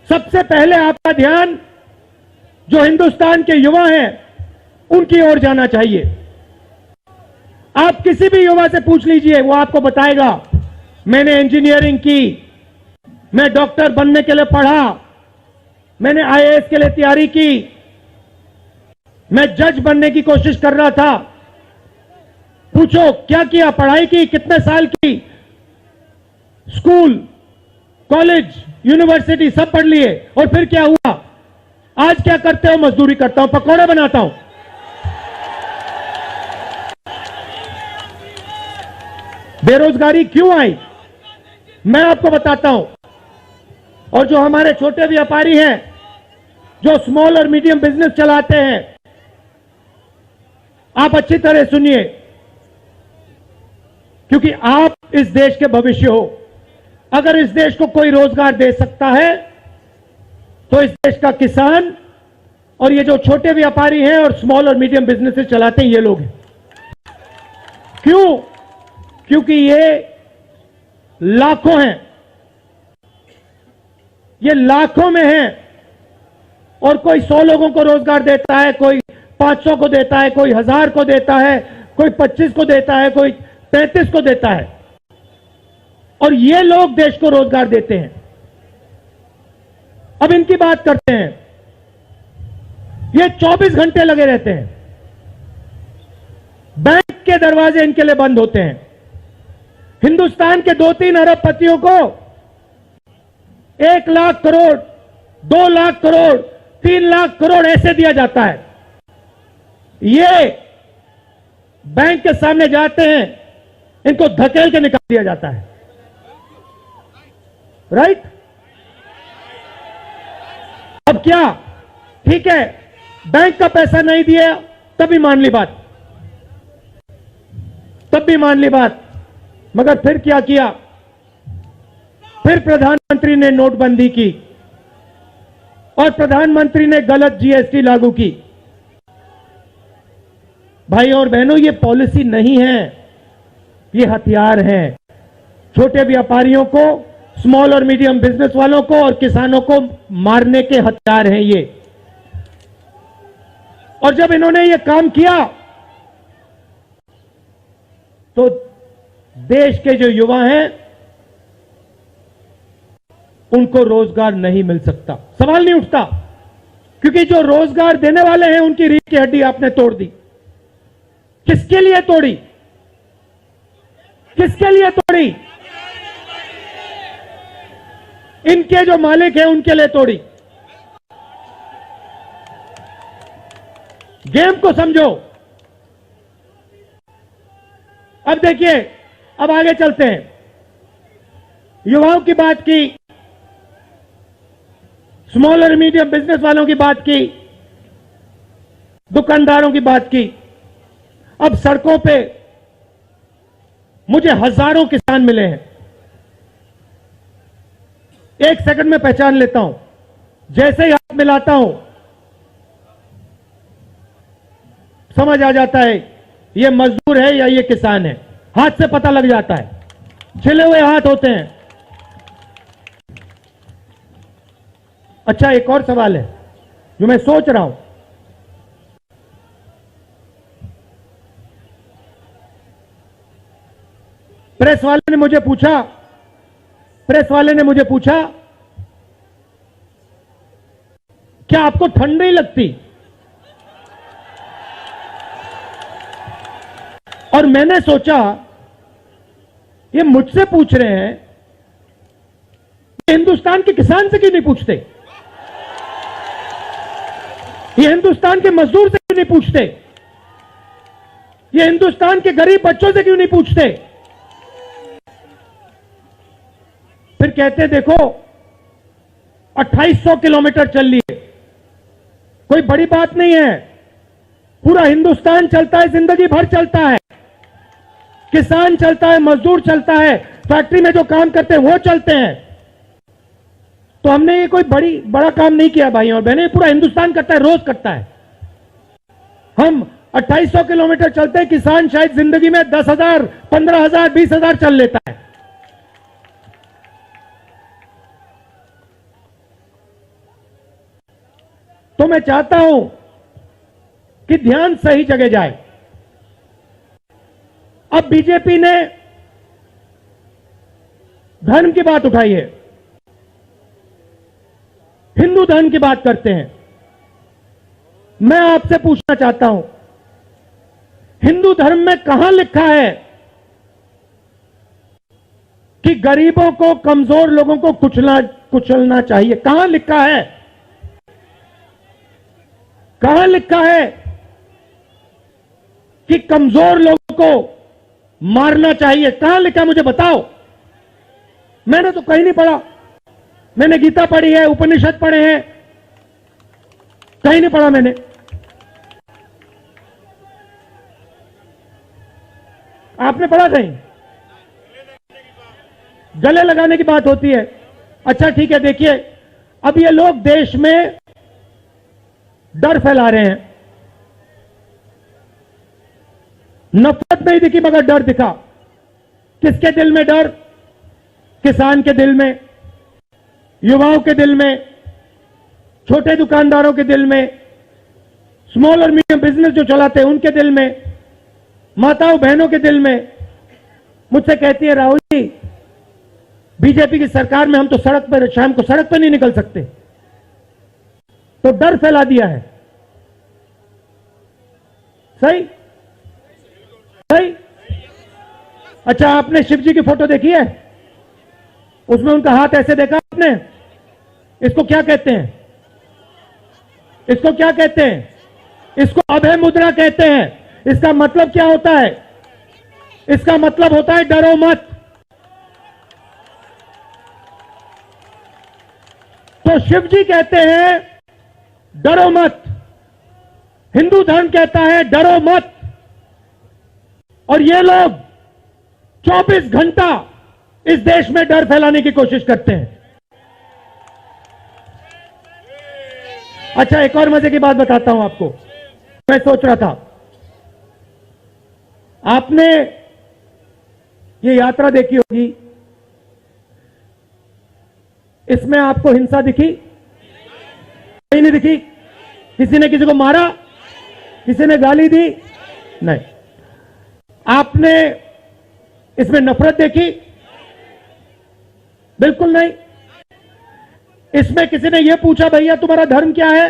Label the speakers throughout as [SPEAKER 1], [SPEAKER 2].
[SPEAKER 1] सबसे पहले आपका ध्यान जो हिंदुस्तान के युवा हैं उनकी ओर जाना चाहिए। आप किसी भी युवा से पूछ लीजिए, वो आपको बताएगा मैंने इंजीनियरिंग की, मैं डॉक्टर बनने के लिए पढ़ा, मैंने आईएएस के लिए तैयारी की, मैं जज बनने की कोशिश कर रहा था। पूछो क्या किया, पढ़ाई की, कितने साल की, स्कूल, कॉलेज, यूनिवर्सिटी सब पढ़ लिए, और फिर क्या हुआ? आज क्या करते हो? मजदूरी करता हूं, पकौड़े बनाता हूं। बेरोजगारी क्यों आई? मैं आपको बताता हूं। और जो हमारे छोटे व्यापारी हैं, जो स्मॉल और मीडियम बिजनेस चलाते हैं, आप अच्छी तरह सुनिए, क्योंकि आप इस देश के भविष्य हो। अगर इस देश को कोई रोजगार दे सकता है तो इस देश का किसान और ये जो छोटे व्यापारी हैं और स्मॉल और मीडियम बिजनेसेस चलाते हैं, ये लोग हैं। क्यों? क्योंकि ये लाखों हैं, ये लाखों में हैं, और कोई 100 लोगों को रोजगार देता है, कोई 500 को देता है, कोई 1000 को देता है, कोई 25 को देता है, कोई 35 को देता है, और ये लोग देश को रोजगार देते हैं। अब इनकी बात करते हैं। ये 24 घंटे लगे रहते हैं, बैंक के दरवाजे इनके लिए बंद होते हैं। हिंदुस्तान के 2-3 अरबपतियों को 1 लाख करोड़, 2 लाख करोड़, 3 लाख करोड़ ऐसे दिया जाता है। ये बैंक के सामने जाते हैं, इनको धकेल के निकाल दिया जाता है। राइट? अब क्या? ठीक है, बैंक का पैसा नहीं दिया तब भी मान ली बात, तब भी मान ली बात। मगर फिर क्या किया? फिर प्रधानमंत्री ने नोटबंदी की और प्रधानमंत्री ने गलत जीएसटी लागू की। भाई और बहनों, ये पॉलिसी नहीं है, ये हथियार है। छोटे व्यापारियों को, स्मॉल और मीडियम बिजनेस वालों को और किसानों को मारने के हथियार हैं ये। और जब इन्होंने ये काम किया तो देश के जो युवा हैं उनको रोजगार नहीं मिल सकता, सवाल नहीं उठता, क्योंकि जो रोजगार देने वाले हैं उनकी रीढ़ की हड्डी आपने तोड़ दी। किसके लिए तोड़ी? किसके लिए तोड़ी? इनके जो मालिक हैं उनके लिए तोड़ी। गेम को समझो। अब देखिए, अब आगे चलते हैं। युवाओं की बात की, स्मॉल और मीडियम बिजनेस वालों की बात की, दुकानदारों की बात की। अब सड़कों पे मुझे हजारों किसान मिले हैं। एक सेकंड में पहचान लेता हूं, जैसे ही हाथ मिलाता हूं समझ आ जाता है ये मजदूर है या ये किसान है। हाथ से पता लग जाता है, छिले हुए हाथ होते हैं। अच्छा, एक और सवाल है जो मैं सोच रहा हूं। प्रेस वाले ने मुझे पूछा क्या आपको ठंड नहीं लगती? और मैंने सोचा ये मुझसे पूछ रहे हैं, हिंदुस्तान के किसान से क्यों नहीं पूछते? ये हिंदुस्तान के मजदूर से क्यों नहीं पूछते? ये हिंदुस्तान के गरीब बच्चों से क्यों नहीं पूछते? फिर कहते देखो 2800 किलोमीटर चल लिए, कोई बड़ी बात नहीं है। पूरा हिंदुस्तान चलता है, जिंदगी भर चलता है। किसान चलता है, मजदूर चलता है, फैक्ट्री में जो काम करते हैं वो चलते हैं। तो हमने ये कोई बड़ा काम नहीं किया भाई और बहनें, पूरा हिंदुस्तान करता है, रोज करता है। हम 2800 किलोमीटर चलते हैं, किसान शायद जिंदगी में 10,000, 15,000, 20,000 चल लेता है। तो मैं चाहता हूं कि ध्यान सही जगह जाए। अब बीजेपी ने धर्म की बात उठाई है, हिंदू धर्म की बात करते हैं। मैं आपसे पूछना चाहता हूं, हिंदू धर्म में कहां लिखा है कि गरीबों को, कमजोर लोगों को कुचलना चाहिए? कहां लिखा है? कहां लिखा है कि कमजोर लोगों को मारना चाहिए? कहां लिखा, मुझे बताओ। मैंने तो कहीं नहीं पढ़ा। मैंने गीता पढ़ी है, उपनिषद पढ़े हैं, कहीं नहीं पढ़ा मैंने। आपने पढ़ा कहीं? गले लगाने की बात होती है। अच्छा ठीक है, देखिए अब ये लोग देश में डर फैला रहे हैं। नफरत नहीं दिखी मगर डर दिखा। किसके दिल में डर? किसान के दिल में, युवाओं के दिल में, छोटे दुकानदारों के दिल में, स्मॉल और मीडियम बिजनेस जो चलाते हैं उनके दिल में, माताओं बहनों के दिल में। मुझसे कहती है, राहुल जी बीजेपी की सरकार में हम तो सड़क पर, शाम को सड़क पर नहीं निकल सकते। तो डर फैला दिया है। सही सही। अच्छा, आपने शिव जी की फोटो देखी है? उसमें उनका हाथ ऐसे देखा आपने? इसको क्या कहते हैं? इसको क्या कहते हैं? इसको अभय मुद्रा कहते हैं। इसका मतलब क्या होता है? इसका मतलब होता है डरो मत। तो शिव जी कहते हैं डरो मत, हिंदू धर्म कहता है डरो मत, और ये लोग 24 घंटा इस देश में डर फैलाने की कोशिश करते हैं। अच्छा, एक और मजे की बात बताता हूं आपको। मैं सोच रहा था, आपने ये यात्रा देखी होगी, इसमें आपको हिंसा दिखी? कहीं नहीं दिखी? किसी ने किसी को मारा? किसी ने गाली दी? नहीं। आपने इसमें नफरत देखी? बिल्कुल नहीं। इसमें किसी ने यह पूछा भैया तुम्हारा धर्म क्या है?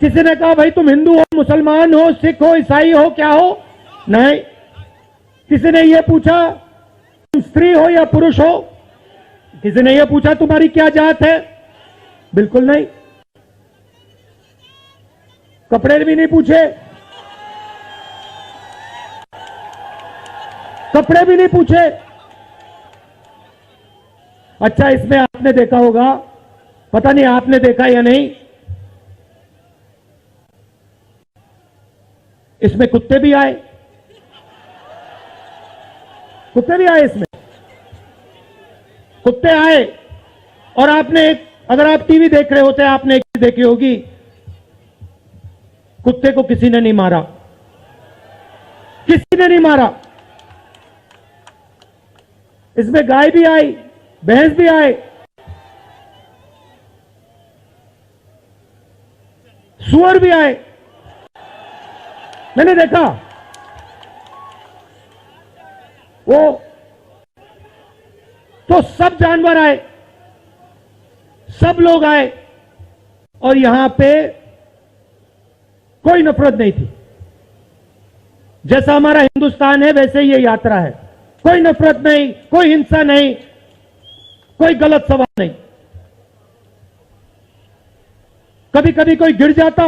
[SPEAKER 1] किसी ने कहा भाई तुम हिंदू हो, मुसलमान हो, सिख हो, ईसाई हो, क्या हो? नहीं। किसी ने यह पूछा तुम स्त्री हो या पुरुष हो? किसी ने यह पूछा तुम्हारी क्या जात है? बिल्कुल नहीं। कपड़े भी नहीं पूछे, कपड़े भी नहीं पूछे। अच्छा, इसमें आपने देखा होगा, पता नहीं आपने देखा या नहीं, इसमें कुत्ते भी आए। कुत्ते भी आए इसमें, कुत्ते आए। और आपने एक, अगर आप टीवी देख रहे होते, आपने एक चीज देखी होगी, कुत्ते को किसी ने नहीं मारा, किसी ने नहीं मारा। इसमें गाय भी आई, भैंस भी आए, सुअर भी आए, मैंने देखा। वो तो सब जानवर आए, सब लोग आए, और यहां पे कोई नफरत नहीं थी। जैसा हमारा हिंदुस्तान है वैसे ही ये यात्रा है। कोई नफरत नहीं, कोई हिंसा नहीं, कोई गलत सवाल नहीं। कभी कभी कोई गिर जाता,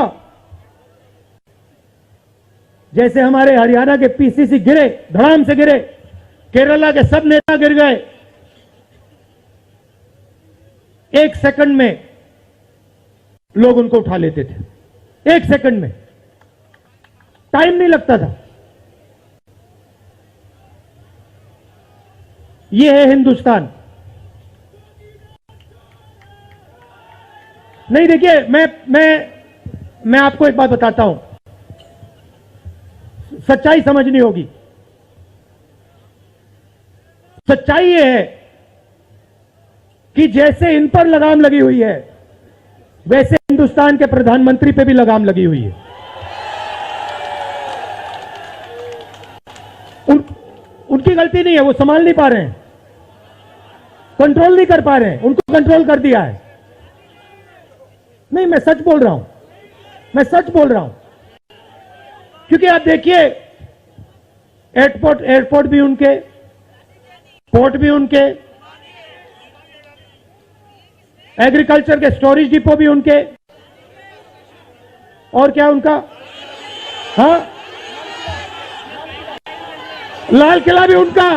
[SPEAKER 1] जैसे हमारे हरियाणा के पीसीसी गिरे, धड़ाम से गिरे, केरला के सब नेता गिर गए, 1 सेकंड में लोग उनको उठा लेते थे। 1 सेकंड में, टाइम नहीं लगता था। यह है हिंदुस्तान। नहीं, देखिए मैं आपको एक बात बताता हूं, सच्चाई समझनी होगी। सच्चाई यह है कि जैसे इन पर लगाम लगी हुई है, वैसे हिंदुस्तान के प्रधानमंत्री पे भी लगाम लगी हुई है। उनकी गलती नहीं है, वो संभाल नहीं पा रहे हैं, कंट्रोल नहीं कर पा रहे हैं, उनको कंट्रोल कर दिया है। नहीं, मैं सच बोल रहा हूं, मैं सच बोल रहा हूं। क्योंकि आप देखिए, एयरपोर्ट भी उनके, पोर्ट भी उनके, एग्रीकल्चर के स्टोरेज डिपो भी उनके, और क्या उनका, हाँ, लाल किला भी उनका,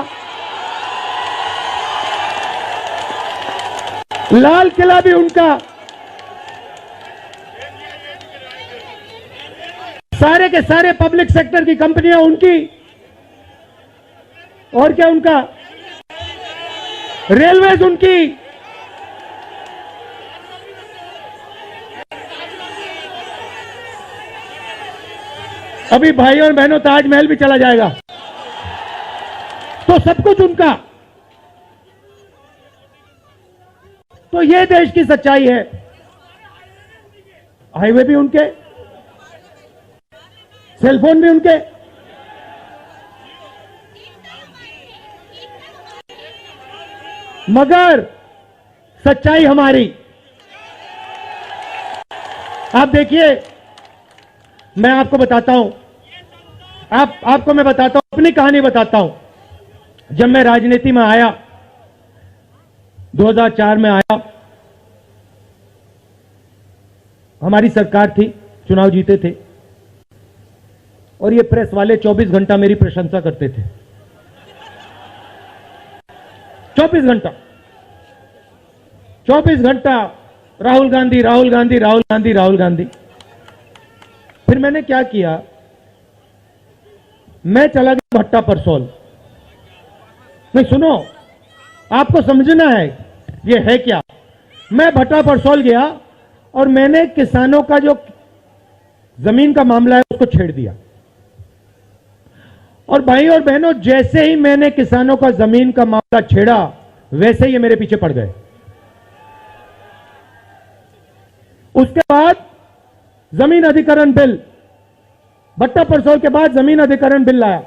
[SPEAKER 1] लाल किला भी उनका, सारे के सारे पब्लिक सेक्टर की कंपनियां उनकी, और क्या उनका, रेलवेज उनकी, अभी भाइयों और बहनों ताजमहल भी चला जाएगा, तो सब कुछ उनका। तो ये देश की सच्चाई है। हाईवे भी उनके, सेलफोन भी उनके, मगर सच्चाई हमारी। आप देखिए, मैं आपको बताता हूं, आपको मैं बताता हूं, अपनी कहानी बताता हूं। जब मैं राजनीति में आया, 2004 में आया, हमारी सरकार थी, चुनाव जीते थे, और ये प्रेस वाले 24 घंटा मेरी प्रशंसा करते थे। 24 घंटा, 24 घंटा राहुल गांधी, राहुल गांधी, राहुल गांधी, राहुल गांधी। फिर मैंने क्या किया, मैं चला गया भट्टा परसोल। नहीं सुनो, आपको समझना है ये है क्या। मैं भट्टा परसोल गया और मैंने किसानों का जो जमीन का मामला है उसको छेड़ दिया। और भाई और बहनों, जैसे ही मैंने किसानों का जमीन का मामला छेड़ा, वैसे ही ये मेरे पीछे पड़ गए। उसके बाद जमीन अधिकरण बिल, भट्टा परसोल के बाद जमीन अधिकरण बिल लाया,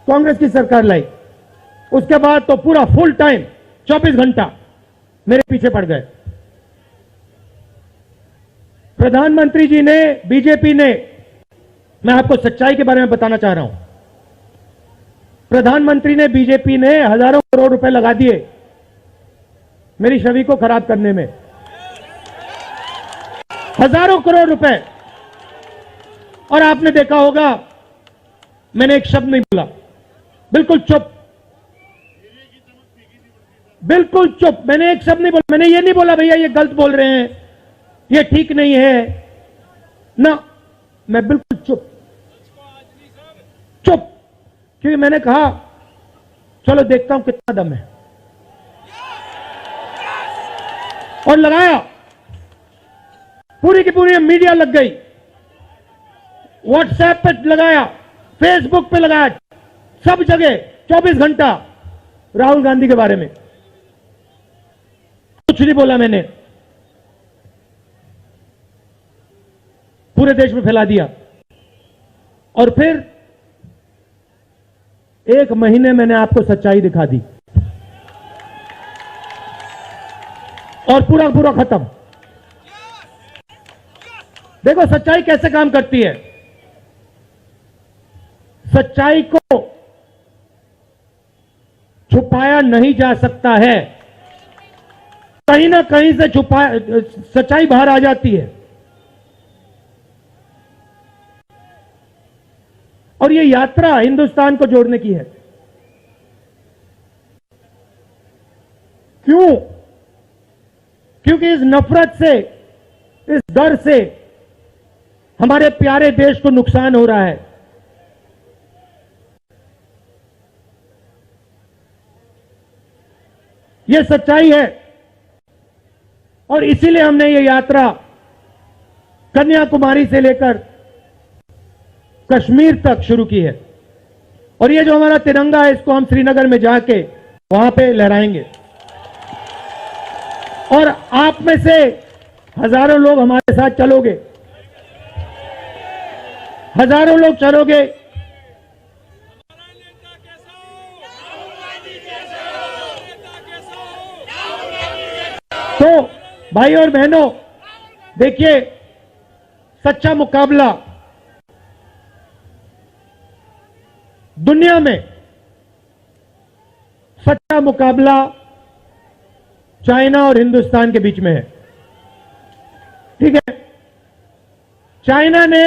[SPEAKER 1] कांग्रेस की सरकार लाई। उसके बाद तो पूरा फुल टाइम 24 घंटा मेरे पीछे पड़ गए। प्रधानमंत्री जी ने, बीजेपी ने, मैं आपको सच्चाई के बारे में बताना चाह रहा हूं, प्रधानमंत्री ने, बीजेपी ने हजारों करोड़ रुपए लगा दिए मेरी छवि को खराब करने में। हजारों करोड़ रुपए। और आपने देखा होगा, मैंने एक शब्द नहीं बोला, बिल्कुल चुप, बिल्कुल चुप। मैंने एक शब्द नहीं बोला। मैंने ये नहीं बोला भैया ये गलत बोल रहे हैं, ये ठीक नहीं है ना, मैं बिल्कुल चुप, चुप। क्योंकि मैंने कहा चलो देखता हूं कितना दम है, और लगाया। पूरी की पूरी मीडिया लग गई, व्हाट्सएप पे लगाया, फेसबुक पे लगाया, सब जगह 24 घंटा राहुल गांधी के बारे में। कुछ नहीं बोला मैंने, पूरे देश में फैला दिया। और फिर 1 महीने मैंने आपको सच्चाई दिखा दी, और पूरा पूरा खत्म। देखो सच्चाई कैसे काम करती है। सच्चाई को छुपाया नहीं जा सकता है, कहीं ना कहीं से सच्चाई बाहर आ जाती है। और ये यात्रा हिंदुस्तान को जोड़ने की है। क्यों? क्योंकि इस नफरत से, इस डर से हमारे प्यारे देश को नुकसान हो रहा है। यह सच्चाई है, और इसीलिए हमने ये यात्रा कन्याकुमारी से लेकर कश्मीर तक शुरू की है। और ये जो हमारा तिरंगा है, इसको हम श्रीनगर में जाके वहां पे लहराएंगे। और आप में से हजारों लोग हमारे साथ चलोगे, हजारों लोग चलोगे तो भाई और बहनों, देखिए, सच्चा मुकाबला दुनिया में, सच्चा मुकाबला चाइना और हिंदुस्तान के बीच में है। ठीक है, चाइना ने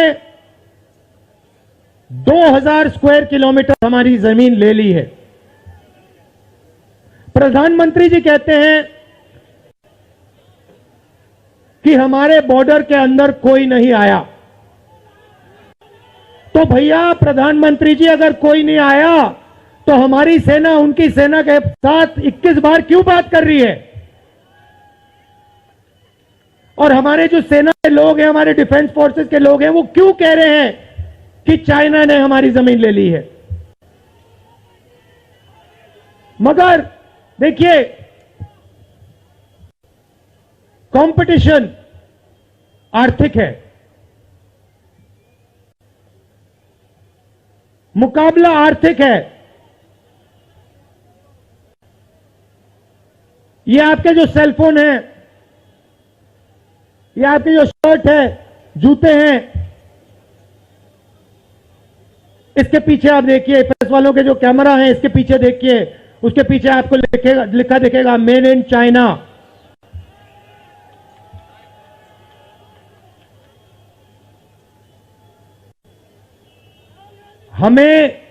[SPEAKER 1] 2000 स्क्वायर किलोमीटर हमारी जमीन ले ली है। प्रधानमंत्री जी कहते हैं कि हमारे बॉर्डर के अंदर कोई नहीं आया। तो भैया प्रधानमंत्री जी, अगर कोई नहीं आया तो हमारी सेना उनकी सेना के साथ 21 बार क्यों बात कर रही है? और हमारे जो सेना के लोग हैं, हमारे डिफेंस फोर्सेस के लोग हैं, वो क्यों कह रहे हैं कि चाइना ने हमारी जमीन ले ली है? मगर देखिए, कंपटीशन आर्थिक है, मुकाबला आर्थिक है। ये आपके जो सेलफोन है, ये आपके जो शर्ट है, जूते हैं, इसके पीछे आप देखिए, प्रेस वालों के जो कैमरा है, इसके पीछे देखिए, उसके पीछे आपको लिखा दिखेगा मेड इन चाइना। हमें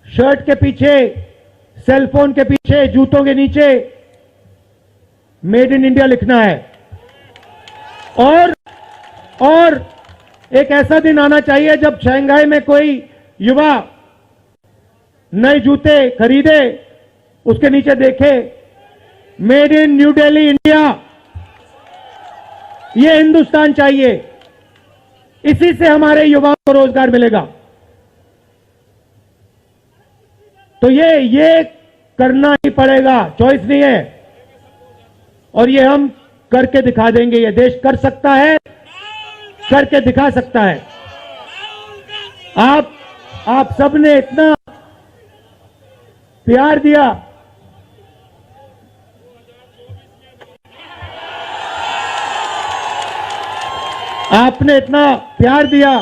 [SPEAKER 1] शर्ट के पीछे, सेलफोन के पीछे, जूतों के नीचे मेड इन इंडिया लिखना है। और एक ऐसा दिन आना चाहिए जब शंघाई में कोई युवा नए जूते खरीदे, उसके नीचे देखे made in new Delhi India. ये हिंदुस्तान चाहिए, इसी से हमारे युवाओं को रोजगार मिलेगा। तो ये करना ही पड़ेगा, चॉइस नहीं है। और ये हम करके दिखा देंगे। ये देश कर सकता है, करके दिखा सकता है। आप सबने इतना प्यार दिया, आपने इतना प्यार दिया।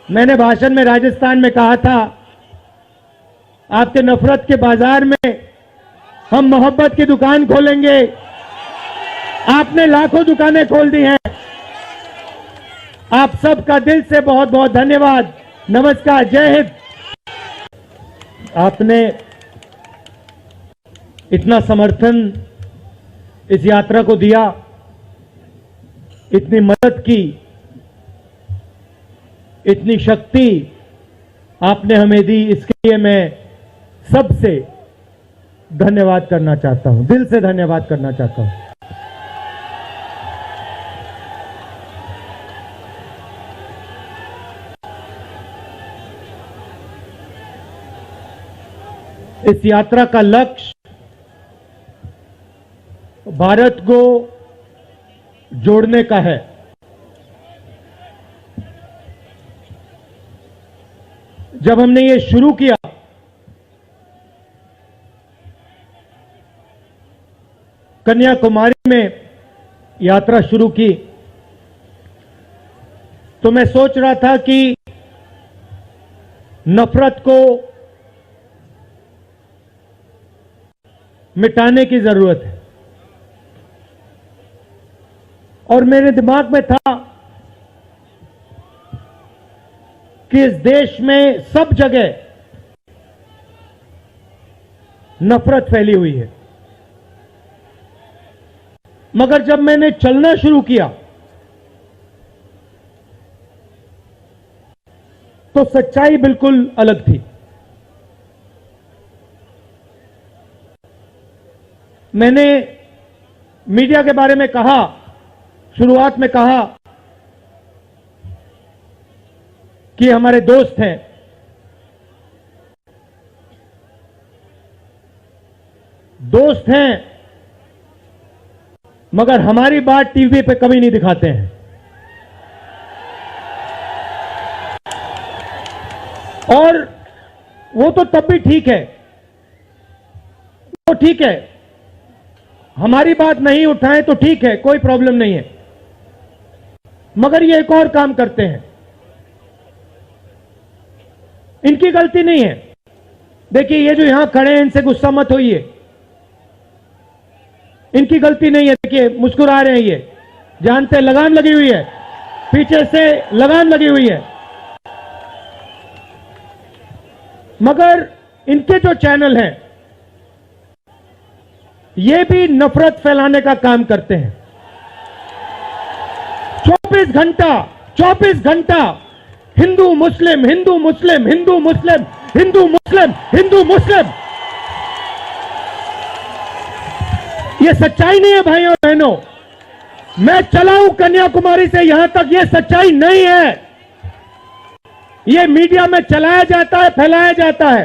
[SPEAKER 1] मैंने भाषण में राजस्थान में कहा था, आपके नफरत के बाजार में हम मोहब्बत की दुकान खोलेंगे। आपने लाखों दुकानें खोल दी हैं। आप सबका दिल से बहुत बहुत धन्यवाद। नमस्कार, जय हिंद। आपने इतना समर्थन इस यात्रा को दिया, इतनी मदद की, इतनी शक्ति आपने हमें दी, इसके लिए मैं सबसे धन्यवाद करना चाहता हूं, दिल से धन्यवाद करना चाहता हूं। इस यात्रा का लक्ष्य भारत को जोड़ने का है। जब हमने ये शुरू किया, कन्याकुमारी में यात्रा शुरू की, तो मैं सोच रहा था कि नफरत को मिटाने की जरूरत है। और मेरे दिमाग में था कि इस देश में सब जगह नफरत फैली हुई है। मगर जब मैंने चलना शुरू किया तो सच्चाई बिल्कुल अलग थी। मैंने मीडिया के बारे में कहा, शुरुआत में कहा कि हमारे दोस्त हैं। दोस्त हैं मगर हमारी बात टीवी पे कभी नहीं दिखाते हैं। और वो तो तब भी ठीक है, वो ठीक है, हमारी बात नहीं उठाएं तो ठीक है, कोई प्रॉब्लम नहीं है। मगर ये एक और काम करते हैं, इनकी गलती नहीं है। देखिए ये जो यहां खड़े हैं इनसे गुस्सा मत होइए, इनकी गलती नहीं है। देखिए मुस्कुरा रहे हैं, ये जानते लगाम लगी हुई है, पीछे से लगाम लगी हुई है। मगर इनके जो चैनल हैं ये भी नफरत फैलाने का काम करते हैं। 24 घंटा हिंदू मुस्लिम, हिंदू मुस्लिम, हिंदू मुस्लिम, हिंदू मुस्लिम, हिंदू मुस्लिम। ये सच्चाई नहीं है भाइयों और बहनों। मैं चला हूं कन्याकुमारी से यहां तक, ये सच्चाई नहीं है। ये मीडिया में चलाया जाता है, फैलाया जाता है।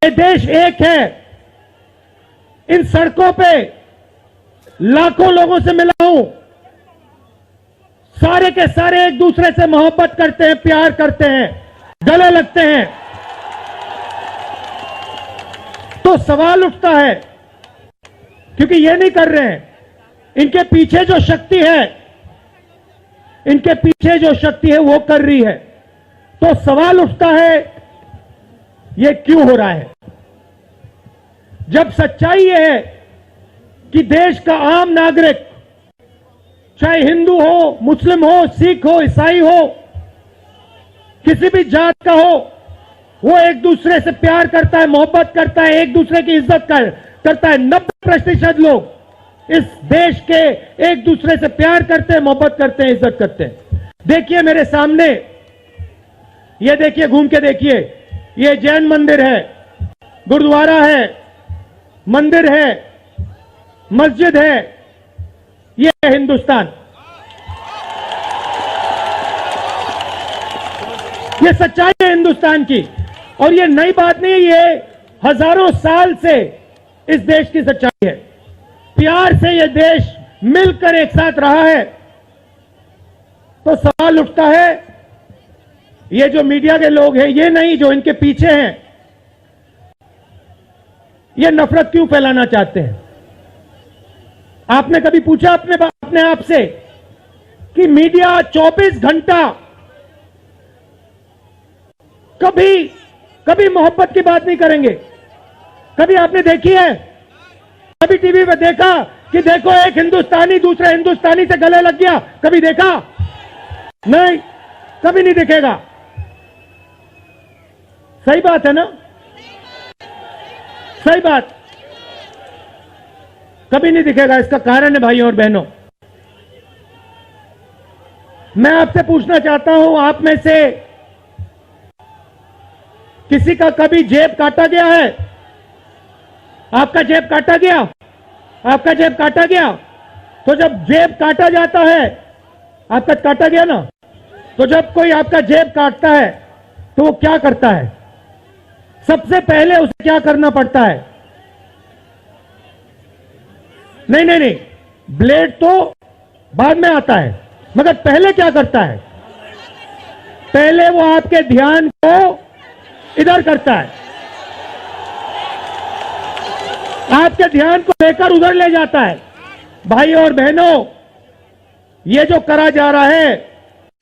[SPEAKER 1] ये देश एक है। इन सड़कों पे लाखों लोगों से मिला हूं, सारे के सारे एक दूसरे से मोहब्बत करते हैं, प्यार करते हैं, गले लगते हैं। तो सवाल उठता है, क्योंकि ये नहीं कर रहे हैं, इनके पीछे जो शक्ति है, इनके पीछे जो शक्ति है वो कर रही है। तो सवाल उठता है ये क्यों हो रहा है, जब सच्चाई ये है कि देश का आम नागरिक, चाहे हिंदू हो, मुस्लिम हो, सिख हो, ईसाई हो, किसी भी जात का हो, वो एक दूसरे से प्यार करता है, मोहब्बत करता है, एक दूसरे की इज्जत करता है। 90% लोग इस देश के एक दूसरे से प्यार करते हैं, मोहब्बत करते हैं, इज्जत करते हैं। देखिए मेरे सामने, ये देखिए, घूम के देखिए, ये जैन मंदिर है, गुरुद्वारा है, मंदिर है, मस्जिद है, ये है हिंदुस्तान। ये सच्चाई है हिंदुस्तान की, और ये नई बात नहीं है, ये हजारों साल से इस देश की सच्चाई है। प्यार से ये देश मिलकर एक साथ रहा है। तो सवाल उठता है, ये जो मीडिया के लोग हैं, ये नहीं, जो इनके पीछे हैं, ये नफरत क्यों फैलाना चाहते हैं? आपने कभी पूछा अपने आप से कि मीडिया 24 घंटा कभी मोहब्बत की बात नहीं करेंगे? कभी आपने देखी है? कभी टीवी पे देखा कि देखो एक हिंदुस्तानी दूसरे हिंदुस्तानी से गले लग गया? कभी देखा? नहीं, कभी नहीं दिखेगा। सही बात है ना? सही बात, कभी नहीं दिखेगा। इसका कारण है भाइयों और बहनों, मैं आपसे पूछना चाहता हूं, आप में से किसी का कभी जेब काटा गया है? आपका जेब काटा गया? आपका जेब काटा गया? तो जब जेब काटा जाता है, आपका काटा गया ना, तो जब कोई आपका जेब काटता है तो वो क्या करता है? सबसे पहले उसे क्या करना पड़ता है? नहीं, ब्लेड तो बाद में आता है, मगर पहले क्या करता है? पहले वो आपके ध्यान को इधर करता है, आपके ध्यान को लेकर उधर ले जाता है। भाई और बहनों, ये जो करा जा रहा है,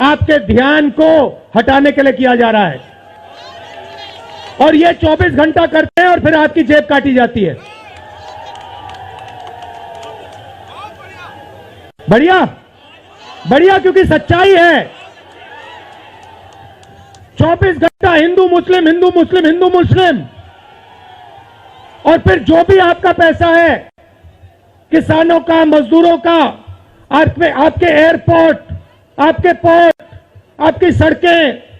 [SPEAKER 1] आपके ध्यान को हटाने के लिए किया जा रहा है। और ये 24 घंटा करते हैं और फिर आपकी जेब काटी जाती है। बढ़िया, बढ़िया, क्योंकि सच्चाई है। 24 घंटा हिंदू मुस्लिम, हिंदू मुस्लिम, हिंदू मुस्लिम। और फिर जो भी आपका पैसा है, किसानों का, मजदूरों का, आपके एयरपोर्ट, आपके पोर्ट, आपकी सड़कें,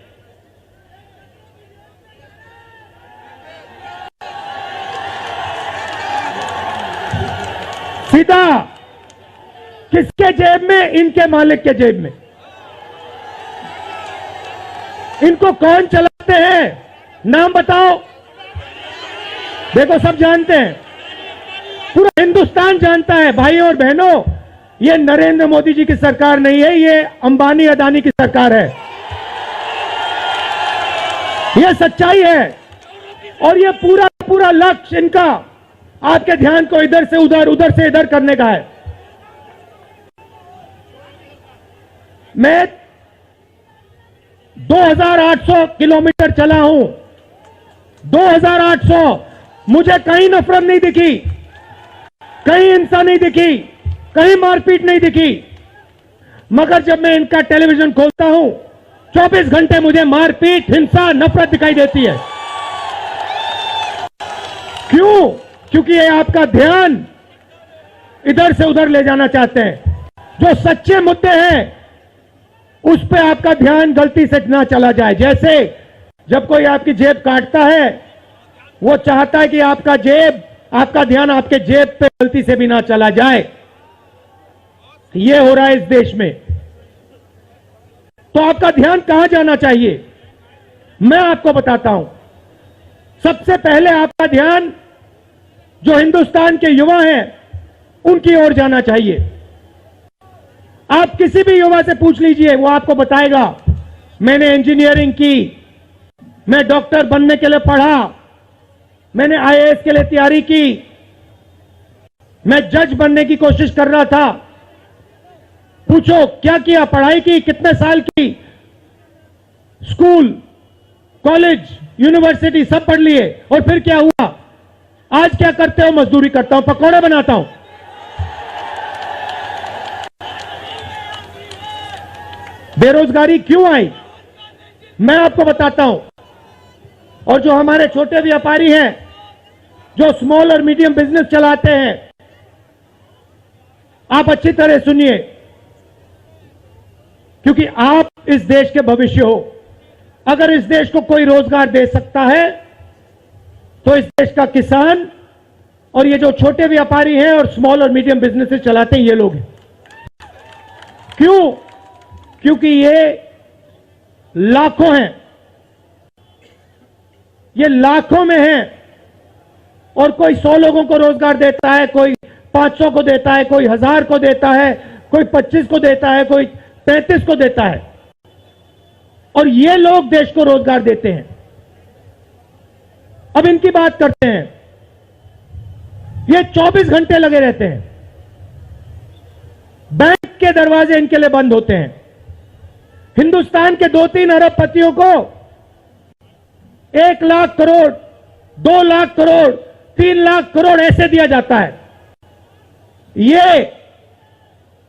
[SPEAKER 1] सीधा किसके जेब में? इनके मालिक के जेब में। इनको कौन चलाते हैं? नाम बताओ। देखो सब जानते हैं, पूरा हिंदू हिंदुस्तान जानता है भाइयों और बहनों, ये नरेंद्र मोदी जी की सरकार नहीं है, ये अंबानी अदानी की सरकार है। ये सच्चाई है। और ये पूरा पूरा लक्ष्य इनका आपके ध्यान को इधर से उधर, उधर से इधर करने का है। मैं 2800 किलोमीटर चला हूं, 2800। मुझे कहीं नफरत नहीं दिखी, कहीं हिंसा नहीं दिखी, कहीं मारपीट नहीं दिखी। मगर जब मैं इनका टेलीविजन खोलता हूं, 24 घंटे मुझे मारपीट, हिंसा, नफरत दिखाई देती है। क्यों? क्योंकि ये आपका ध्यान इधर से उधर ले जाना चाहते हैं। जो सच्चे मुद्दे हैं उस पे आपका ध्यान गलती से ना चला जाए। जैसे जब कोई आपकी जेब काटता है, वो चाहता है कि आपका ध्यान आपके जेब पे गलती से भी ना चला जाए। ये हो रहा है इस देश में। तो आपका ध्यान कहां जाना चाहिए, मैं आपको बताता हूं। सबसे पहले आपका ध्यान जो हिंदुस्तान के युवा हैं उनकी ओर जाना चाहिए। आप किसी भी युवा से पूछ लीजिए, वो आपको बताएगा मैंने इंजीनियरिंग की, मैं डॉक्टर बनने के लिए पढ़ा, मैंने आईएएस के लिए तैयारी की, मैं जज बनने की कोशिश कर रहा था। पूछो क्या किया, पढ़ाई की, कितने साल की, स्कूल, कॉलेज, यूनिवर्सिटी सब पढ़ लिए, और फिर क्या हुआ? आज क्या करते हो? मजदूरी करता हूं, पकौड़े बनाता हूं। बेरोजगारी क्यों आई, मैं आपको बताता हूं। और जो हमारे छोटे व्यापारी हैं, जो स्मॉल और मीडियम बिजनेस चलाते हैं, आप अच्छी तरह सुनिए, क्योंकि आप इस देश के भविष्य हो। अगर इस देश को कोई रोजगार दे सकता है तो इस देश का किसान और ये जो छोटे व्यापारी हैं और स्मॉल और मीडियम बिजनेसेस चलाते हैं, ये लोग हैं। क्यों? क्योंकि ये लाखों हैं, ये लाखों में हैं। और कोई 100 लोगों को रोजगार देता है, कोई 500 को देता है, कोई 1000 को देता है, कोई 25 को देता है, कोई 33 को देता है। और ये लोग देश को रोजगार देते हैं। अब इनकी बात करते हैं। ये 24 घंटे लगे रहते हैं, बैंक के दरवाजे इनके लिए बंद होते हैं। हिंदुस्तान के 2-3 अरबपतियों को 1 लाख करोड़, 2 लाख करोड़, 3 लाख करोड़ ऐसे दिया जाता है। ये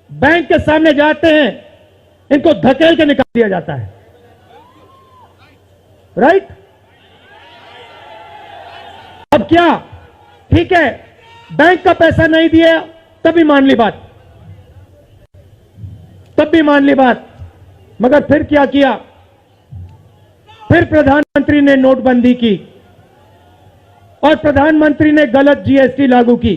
[SPEAKER 1] बैंक के सामने जाते हैं, इनको धकेल के निकाल दिया जाता है। राइट? अब क्या? ठीक है, बैंक का पैसा नहीं दिया तभी मान ली बात, तब भी मान ली बात। मगर फिर क्या किया? फिर प्रधानमंत्री ने नोटबंदी की और प्रधानमंत्री ने गलत जीएसटी लागू की।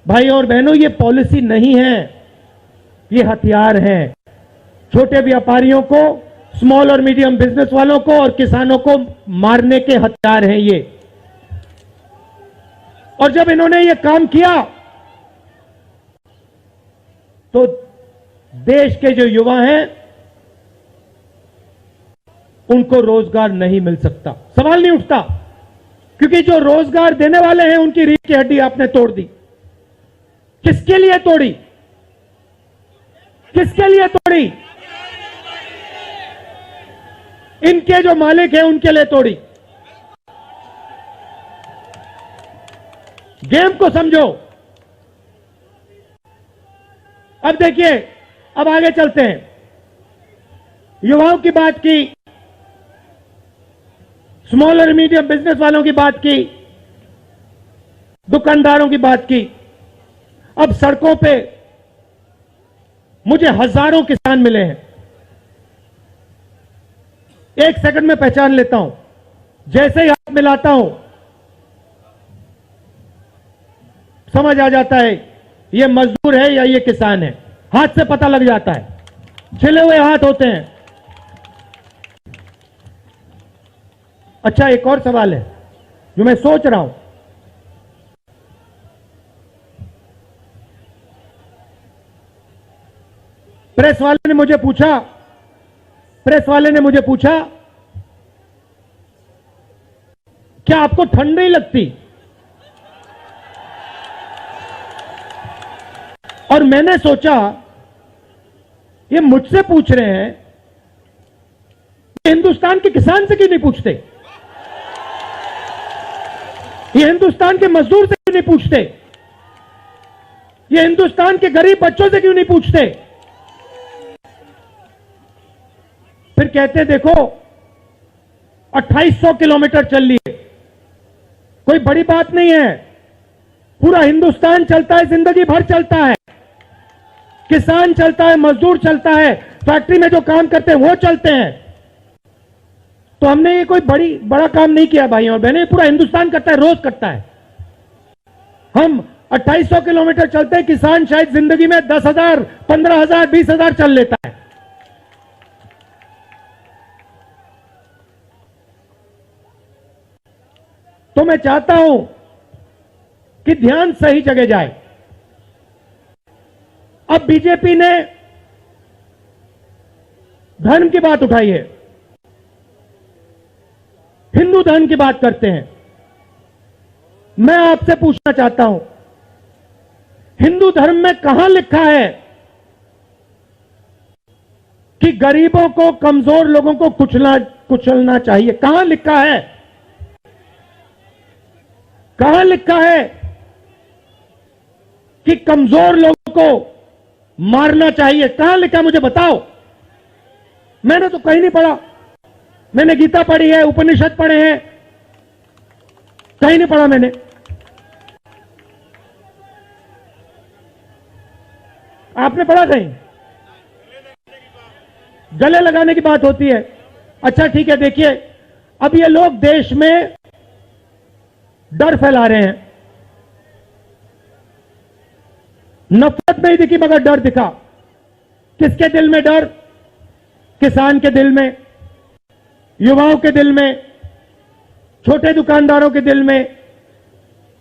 [SPEAKER 1] भाइयों और बहनों, ये पॉलिसी नहीं है, ये हथियार है। छोटे व्यापारियों को, स्मॉल और मीडियम बिजनेस वालों को और किसानों को मारने के हथियार हैं ये। और जब इन्होंने ये काम किया तो देश के जो युवा हैं उनको रोजगार नहीं मिल सकता, सवाल नहीं उठता। क्योंकि जो रोजगार देने वाले हैं उनकी रीढ़ की हड्डी आपने तोड़ दी। किसके लिए तोड़ी? किसके लिए तोड़ी? इनके जो मालिक हैं उनके लिए तोड़ी। गेम को समझो। अब देखिए, अब आगे चलते हैं। युवाओं की बात की, स्मॉल और मीडियम बिजनेस वालों की बात की, दुकानदारों की बात की। अब सड़कों पे मुझे हजारों किसान मिले हैं। 1 सेकंड में पहचान लेता हूं, जैसे ही हाथ मिलाता हूं समझ आ जाता है ये मजदूर है या ये किसान है। हाथ से पता लग जाता है, छिले हुए हाथ होते हैं। अच्छा, एक और सवाल है जो मैं सोच रहा हूं। प्रेस वाले ने मुझे पूछा क्या आपको ठंड नहीं लगती? और मैंने सोचा ये मुझसे पूछ रहे हैं, हिंदुस्तान के किसान से क्यों नहीं पूछते? ये हिंदुस्तान के मजदूर से क्यों नहीं पूछते? ये हिंदुस्तान के गरीब बच्चों से क्यों नहीं पूछते? फिर कहते देखो 2800 किलोमीटर चल लिए, कोई बड़ी बात नहीं है, पूरा हिंदुस्तान चलता है, जिंदगी भर चलता है, किसान चलता है, मजदूर चलता है, फैक्ट्री में जो काम करते हैं वो चलते हैं। तो हमने ये कोई बड़ा काम नहीं किया भाई और बहनें, पूरा हिंदुस्तान करता है, रोज करता है। हम 2800 किलोमीटर चलते हैं, किसान शायद जिंदगी में 10,000, 15,000, 20,000 चल लेता है। तो मैं चाहता हूं कि ध्यान सही जगह जाए। अब बीजेपी ने धर्म की बात उठाई है, हिंदू धर्म की बात करते हैं। मैं आपसे पूछना चाहता हूं, हिंदू धर्म में कहां लिखा है कि गरीबों को, कमजोर लोगों को कुचलना चाहिए? कहां लिखा है? कहां लिखा है कि कमजोर लोगों को मारना चाहिए? कहां लिखा है मुझे बताओ। मैंने तो कहीं नहीं पढ़ा। मैंने गीता पढ़ी है, उपनिषद पढ़े हैं, कहीं नहीं पढ़ा मैंने। आपने पढ़ा कहीं? गले लगाने की बात होती है। अच्छा ठीक है, देखिए अब ये लोग देश में डर फैला रहे हैं। नफरत नहीं दिखी मगर डर दिखा। किसके दिल में डर? किसान के दिल में, युवाओं के दिल में, छोटे दुकानदारों के दिल में,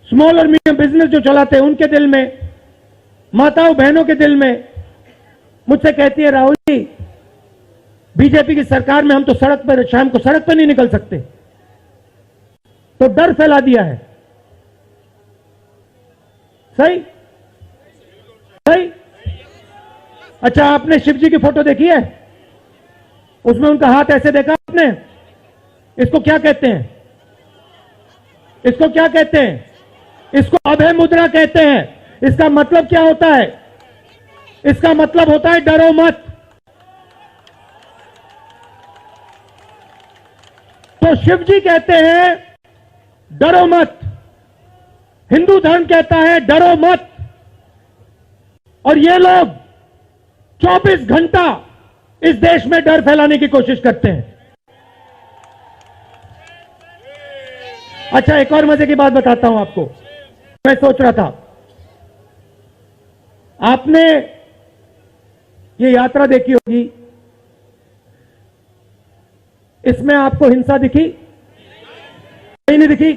[SPEAKER 1] स्मॉल और मीडियम बिजनेस जो चलाते हैं उनके दिल में, माताओं बहनों के दिल में। मुझसे कहती है राहुल जी, बीजेपी की सरकार में हम तो सड़क पर, शाम को सड़क पर नहीं निकल सकते। तो डर फैला दिया है। सही सही। अच्छा आपने शिव जी की फोटो देखी है? उसमें उनका हाथ ऐसे देखा आपने? इसको क्या कहते हैं? इसको क्या कहते हैं? इसको अभय मुद्रा कहते हैं। इसका मतलब क्या होता है? इसका मतलब होता है डरो मत। तो शिव जी कहते हैं डरो मत, हिंदू धर्म कहता है डरो मत, और ये लोग 24 घंटा इस देश में डर फैलाने की कोशिश करते हैं। अच्छा एक और मजे की बात बताता हूं आपको। मैं सोच रहा था, आपने ये यात्रा देखी होगी, इसमें आपको हिंसा दिखी? कहीं नहीं दिखी?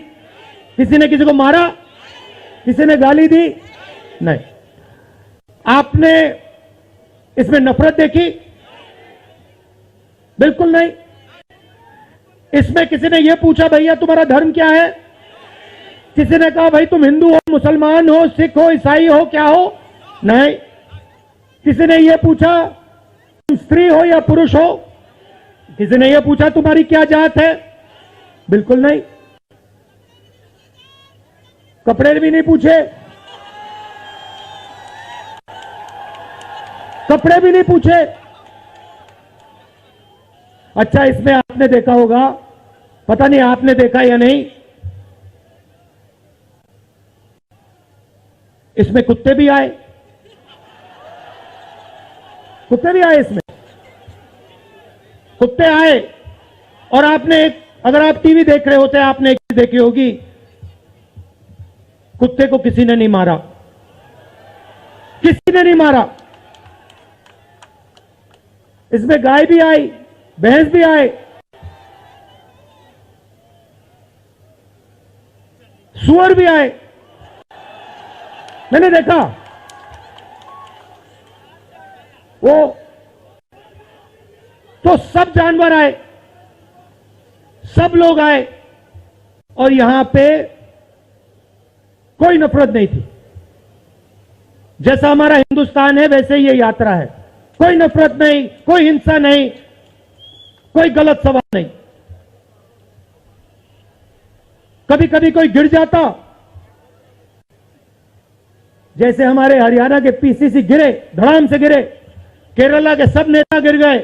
[SPEAKER 1] किसी ने किसी को मारा? किसी ने गाली दी? नहीं। आपने इसमें नफरत देखी? बिल्कुल नहीं। इसमें किसी ने यह पूछा भैया तुम्हारा धर्म क्या है? किसी ने कहा भाई तुम हिंदू हो, मुसलमान हो, सिख हो, ईसाई हो, क्या हो? नहीं। किसी ने यह पूछा तुम स्त्री हो या पुरुष हो? किसी ने यह पूछा तुम्हारी क्या जात है? बिल्कुल नहीं। कपड़े भी नहीं पूछे, कपड़े भी नहीं पूछे। अच्छा इसमें आपने देखा होगा, पता नहीं आपने देखा या नहीं, इसमें कुत्ते भी आए। कुत्ते भी आए इसमें, कुत्ते आए। और आपने एक, अगर आप टीवी देख रहे होते आपने एक चीज देखी होगी, कुत्ते को किसी ने नहीं मारा, किसी ने नहीं मारा। इसमें गाय भी आई, भैंस भी आए, सुअर भी आए, मैंने देखा। वो तो सब जानवर आए, सब लोग आए और यहां पे कोई नफरत नहीं थी। जैसा हमारा हिंदुस्तान है वैसे ही ये यात्रा है, कोई नफरत नहीं, कोई हिंसा नहीं, कोई गलत सवाल नहीं। कभी कभी कोई गिर जाता, जैसे हमारे हरियाणा के पीसीसी गिरे, धड़ाम से गिरे, केरला के सब नेता गिर गए,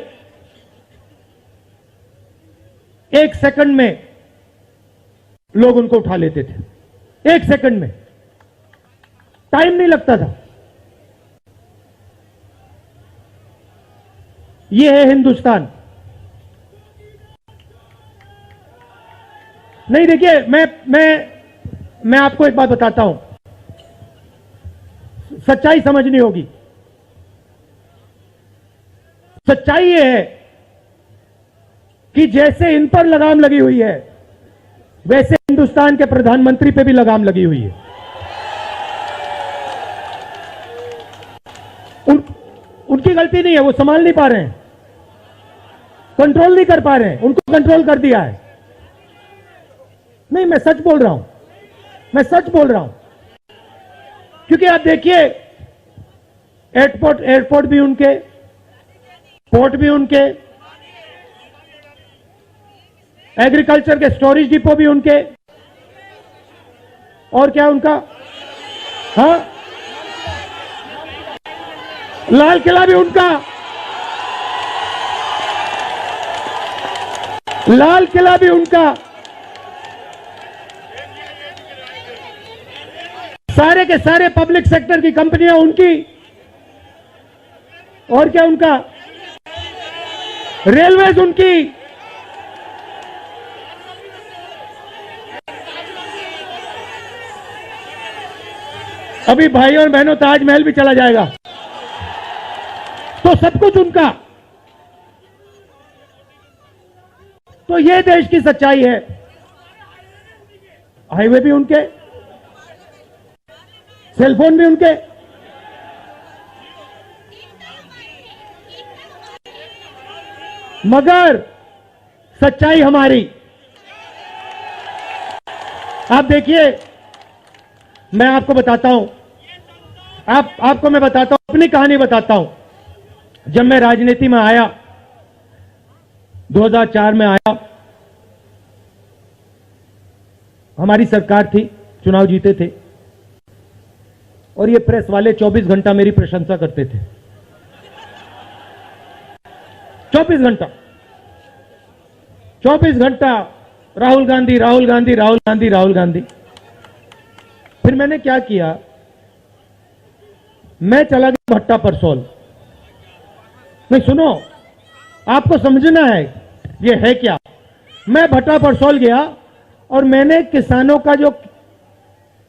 [SPEAKER 1] 1 सेकंड में लोग उनको उठा लेते थे, 1 सेकंड में, टाइम नहीं लगता था। ये है हिंदुस्तान। नहीं देखिए, मैं आपको एक बात बताता हूं, सच्चाई समझनी होगी। सच्चाई ये है कि जैसे इन पर लगाम लगी हुई है वैसे हिंदुस्तान के प्रधानमंत्री पे भी लगाम लगी हुई है। उनकी गलती नहीं है, वो संभाल नहीं पा रहे हैं, कंट्रोल नहीं कर पा रहे हैं, उनको कंट्रोल कर दिया है। नहीं, मैं सच बोल रहा हूं, मैं सच बोल रहा हूं। क्योंकि आप देखिए, एयरपोर्ट भी उनके, पोर्ट भी उनके, एग्रीकल्चर के स्टोरेज डिपो भी उनके, और क्या उनका, हाँ, लाल किला भी उनका, लाल किला भी उनका, सारे के सारे पब्लिक सेक्टर की कंपनियां उनकी, और क्या उनका, रेलवेज उनकी, अभी भाइयों और बहनों ताजमहल भी चला जाएगा, तो सब कुछ उनका। तो ये देश की सच्चाई है। हाईवे भी उनके, सेलफोन भी उनके, मगर सच्चाई हमारी। आप देखिए, मैं आपको बताता हूं, आपको मैं बताता हूं, अपनी कहानी बताता हूं। जब मैं राजनीति में आया, 2004 में आया, हमारी सरकार थी, चुनाव जीते थे, और ये प्रेस वाले 24 घंटा मेरी प्रशंसा करते थे। 24 घंटा, 24 घंटा राहुल गांधी, राहुल गांधी, राहुल गांधी, राहुल गांधी। फिर मैंने क्या किया, मैं चला गया भट्टा परसोल। नहीं सुनो, आपको समझना है ये है क्या। मैं भट्टा परसोल गया और मैंने किसानों का जो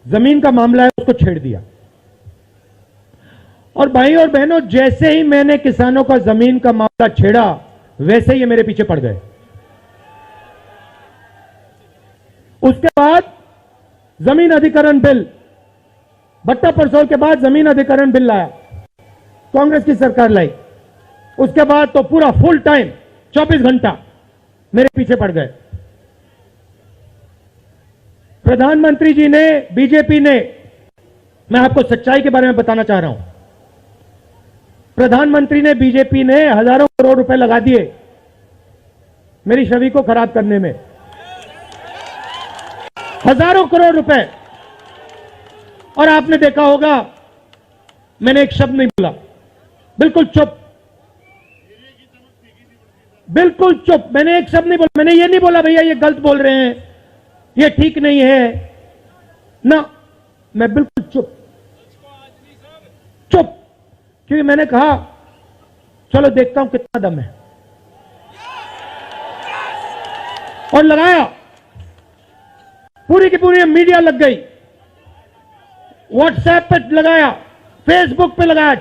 [SPEAKER 1] जमीन का मामला है उसको छेड़ दिया। और भाई और बहनों, जैसे ही मैंने किसानों का जमीन का मामला छेड़ा, वैसे ही ये मेरे पीछे पड़ गए। उसके बाद जमीन अधिकरण बिल, भट्टा परसोल के बाद जमीन अधिकरण बिल लाया, कांग्रेस की सरकार लाई। उसके बाद तो पूरा फुल टाइम 24 घंटा मेरे पीछे पड़ गए। प्रधानमंत्री जी ने, बीजेपी ने, मैं आपको सच्चाई के बारे में बताना चाह रहा हूं, प्रधानमंत्री ने, बीजेपी ने हजारों करोड़ रुपए लगा दिए मेरी छवि को खराब करने में, हजारों करोड़ रुपए। और आपने देखा होगा, मैंने एक शब्द नहीं बोला, बिल्कुल चुप, बिल्कुल चुप, मैंने एक शब्द नहीं बोला। मैंने ये नहीं बोला भैया ये गलत बोल रहे हैं, ये ठीक नहीं है ना, मैं बिल्कुल चुप, चुप, क्योंकि मैंने कहा चलो देखता हूं कितना दम है, और लगाया। पूरी की पूरी मीडिया लग गई, व्हाट्सएप पे लगाया, फेसबुक पे लगाया,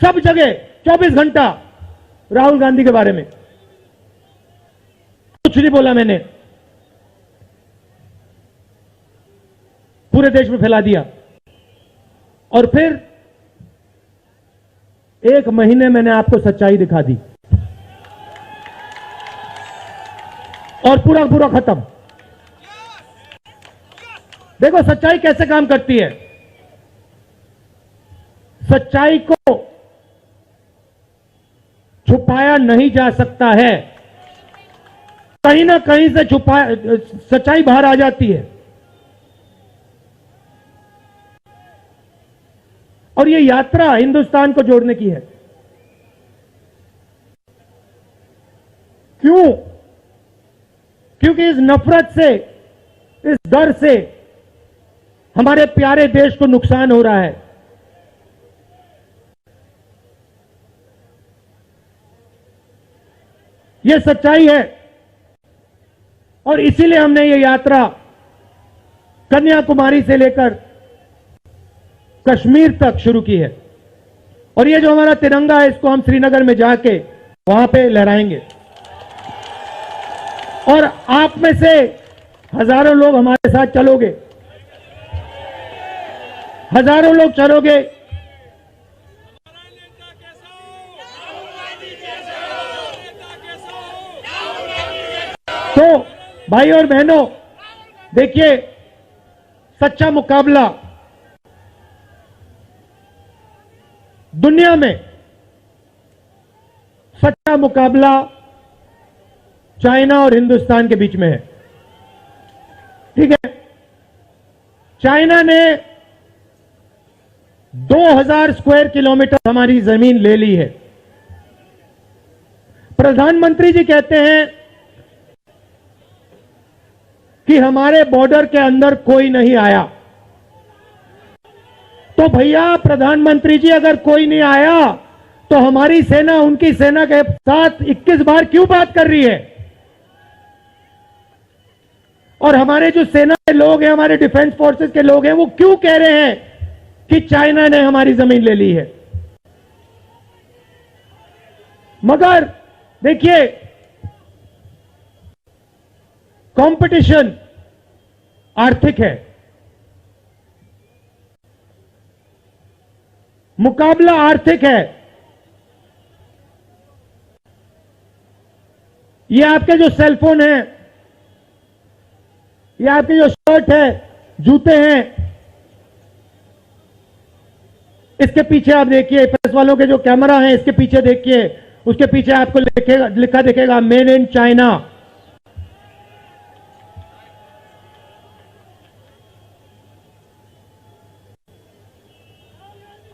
[SPEAKER 1] सब जगह 24 घंटा राहुल गांधी के बारे में। कुछ नहीं बोला मैंने, पूरे देश में फैला दिया। और फिर 1 महीने मैंने आपको सच्चाई दिखा दी। और पूरा पूरा खत्म। देखो सच्चाई कैसे काम करती है। सच्चाई को छुपाया नहीं जा सकता है, कहीं ना कहीं से सच्चाई बाहर आ जाती है। और ये यात्रा हिंदुस्तान को जोड़ने की है। क्यों? क्योंकि इस नफरत से, इस डर से हमारे प्यारे देश को नुकसान हो रहा है। यह सच्चाई है और इसीलिए हमने ये यात्रा कन्याकुमारी से लेकर कश्मीर तक शुरू की है। और ये जो हमारा तिरंगा है, इसको हम श्रीनगर में जाके वहां पे लहराएंगे। और आप में से हजारों लोग हमारे साथ चलोगे, हजारों लोग चलोगे। तो भाई और बहनों, देखिए, सच्चा मुकाबला दुनिया में, सच्चा मुकाबला चाइना और हिंदुस्तान के बीच में है। ठीक है, चाइना ने 2000 स्क्वायर किलोमीटर हमारी जमीन ले ली है। प्रधानमंत्री जी कहते हैं कि हमारे बॉर्डर के अंदर कोई नहीं आया। तो भैया प्रधानमंत्री जी, अगर कोई नहीं आया तो हमारी सेना उनकी सेना के साथ 21 बार क्यों बात कर रही है? और हमारे जो सेना के लोग हैं, हमारे डिफेंस फोर्सेस के लोग हैं, वो क्यों कह रहे हैं कि चाइना ने हमारी जमीन ले ली है? मगर देखिए, कंपटीशन आर्थिक है, मुकाबला आर्थिक है। ये आपके जो सेलफोन है, ये आपके जो शर्ट है, जूते हैं, इसके पीछे आप देखिए, प्रेस वालों के जो कैमरा है, इसके पीछे देखिए, उसके पीछे आपको लिखा दिखेगा मेड इन चाइना।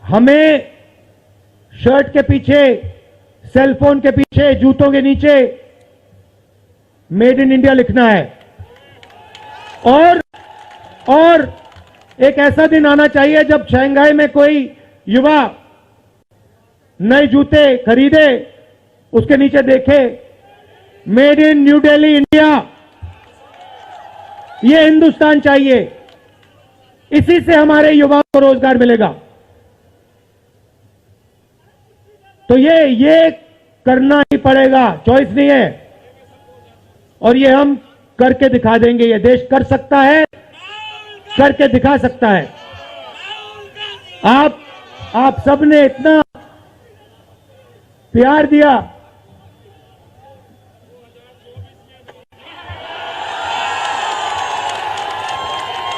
[SPEAKER 1] हमें शर्ट के पीछे, सेलफोन के पीछे, जूतों के नीचे मेड इन इंडिया लिखना है। और एक ऐसा दिन आना चाहिए जब शंघाई में कोई युवा नए जूते खरीदे, उसके नीचे देखे made in new Delhi India. ये हिंदुस्तान चाहिए, इसी से हमारे युवाओं को रोजगार मिलेगा। तो ये करना ही पड़ेगा, चॉइस नहीं है। और ये हम करके दिखा देंगे। ये देश कर सकता है, करके दिखा सकता है। आप सबने इतना प्यार दिया,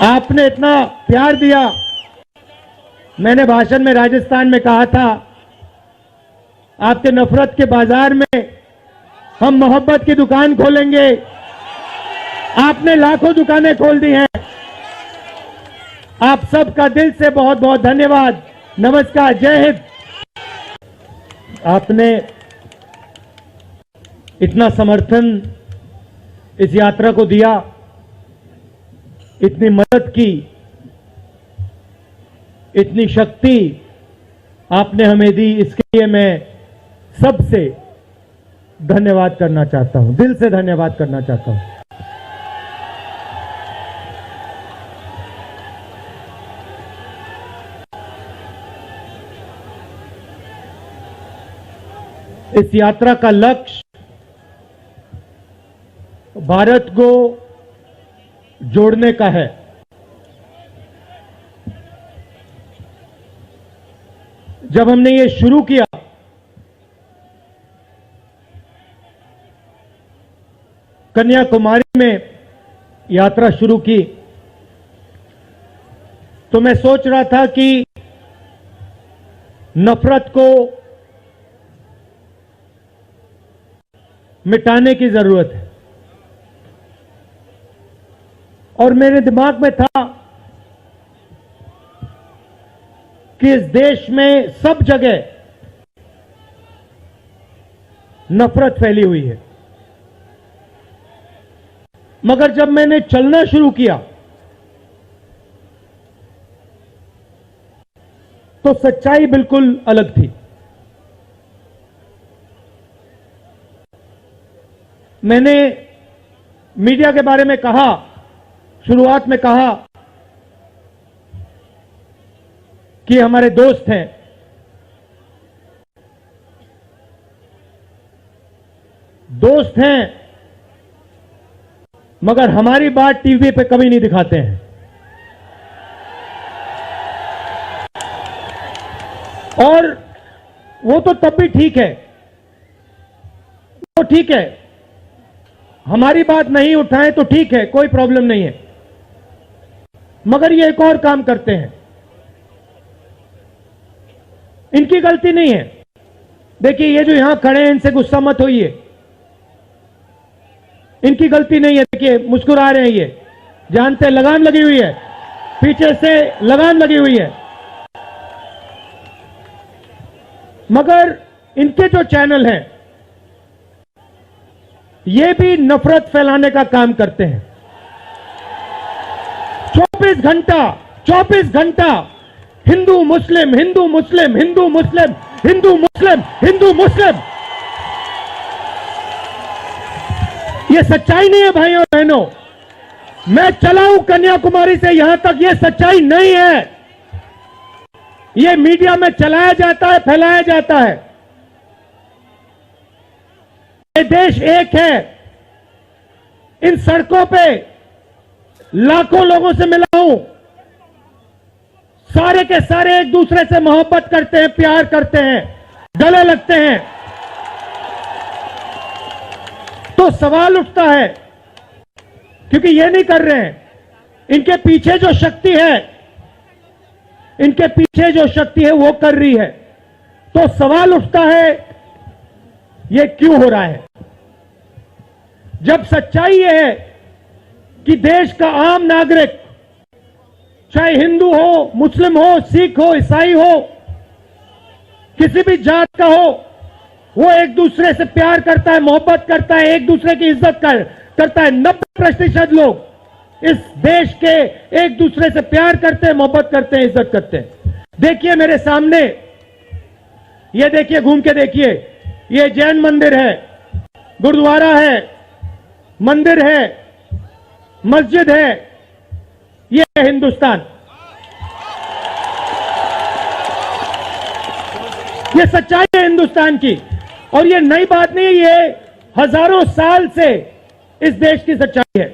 [SPEAKER 1] आपने इतना प्यार दिया। मैंने भाषण में राजस्थान में कहा था, आपके नफरत के बाजार में हम मोहब्बत की दुकान खोलेंगे। आपने लाखों दुकानें खोल दी हैं। आप सबका दिल से बहुत बहुत धन्यवाद। नमस्कार, जय हिंद। आपने इतना समर्थन इस यात्रा को दिया, इतनी मदद की, इतनी शक्ति आपने हमें दी, इसके लिए मैं सबसे धन्यवाद करना चाहता हूं, दिल से धन्यवाद करना चाहता हूं। इस यात्रा का लक्ष्य भारत को जोड़ने का है। जब हमने ये शुरू किया, कन्याकुमारी में यात्रा शुरू की तो मैं सोच रहा था कि नफरत को मिटाने की जरूरत है, और मेरे दिमाग में था कि इस देश में सब जगह नफरत फैली हुई है, मगर जब मैंने चलना शुरू किया तो सच्चाई बिल्कुल अलग थी। मैंने मीडिया के बारे में कहा, शुरुआत में कहा कि हमारे दोस्त हैं, दोस्त हैं, मगर हमारी बात टीवी पे कभी नहीं दिखाते हैं। और वो तो तब भी ठीक है, वो ठीक है, हमारी बात नहीं उठाएं तो ठीक है, कोई प्रॉब्लम नहीं है, मगर ये एक और काम करते हैं। इनकी गलती नहीं है। देखिए, ये जो यहां खड़े हैं, इनसे गुस्सा मत होइए, इनकी गलती नहीं है। देखिए, मुस्कुरा रहे हैं, ये जानते हैं लगाम लगी हुई है, पीछे से लगाम लगी हुई है, मगर इनके जो चैनल हैं ये भी नफरत फैलाने का काम करते हैं। 24 घंटा हिंदू मुस्लिम, हिंदू मुस्लिम, हिंदू मुस्लिम, हिंदू मुस्लिम, हिंदू मुस्लिम। ये सच्चाई नहीं है भाइयों और बहनों। मैं चला हूं कन्याकुमारी से यहां तक, ये सच्चाई नहीं है। ये मीडिया में चलाया जाता है, फैलाया जाता है। ये देश एक है। इन सड़कों पे लाखों लोगों से मिला हूं, सारे के सारे एक दूसरे से मोहब्बत करते हैं, प्यार करते हैं, गले लगते हैं। तो सवाल उठता है, क्योंकि ये नहीं कर रहे हैं, इनके पीछे जो शक्ति है, इनके पीछे जो शक्ति है वो कर रही है। तो सवाल उठता है, ये क्यों हो रहा है? जब सच्चाई ये है कि देश का आम नागरिक, चाहे हिंदू हो, मुस्लिम हो, सिख हो, ईसाई हो, किसी भी जात का हो, वो एक दूसरे से प्यार करता है, मोहब्बत करता है, एक दूसरे की इज्जत करता है। 90% लोग इस देश के एक दूसरे से प्यार करते हैं, मोहब्बत करते हैं, इज्जत करते हैं। देखिए मेरे सामने, ये देखिए, घूम के देखिए, ये जैन मंदिर है, गुरुद्वारा है, मंदिर है, मस्जिद है, ये है हिंदुस्तान। ये सच्चाई है हिंदुस्तान की, और ये नई बात नहीं, ये हजारों साल से इस देश की सच्चाई है।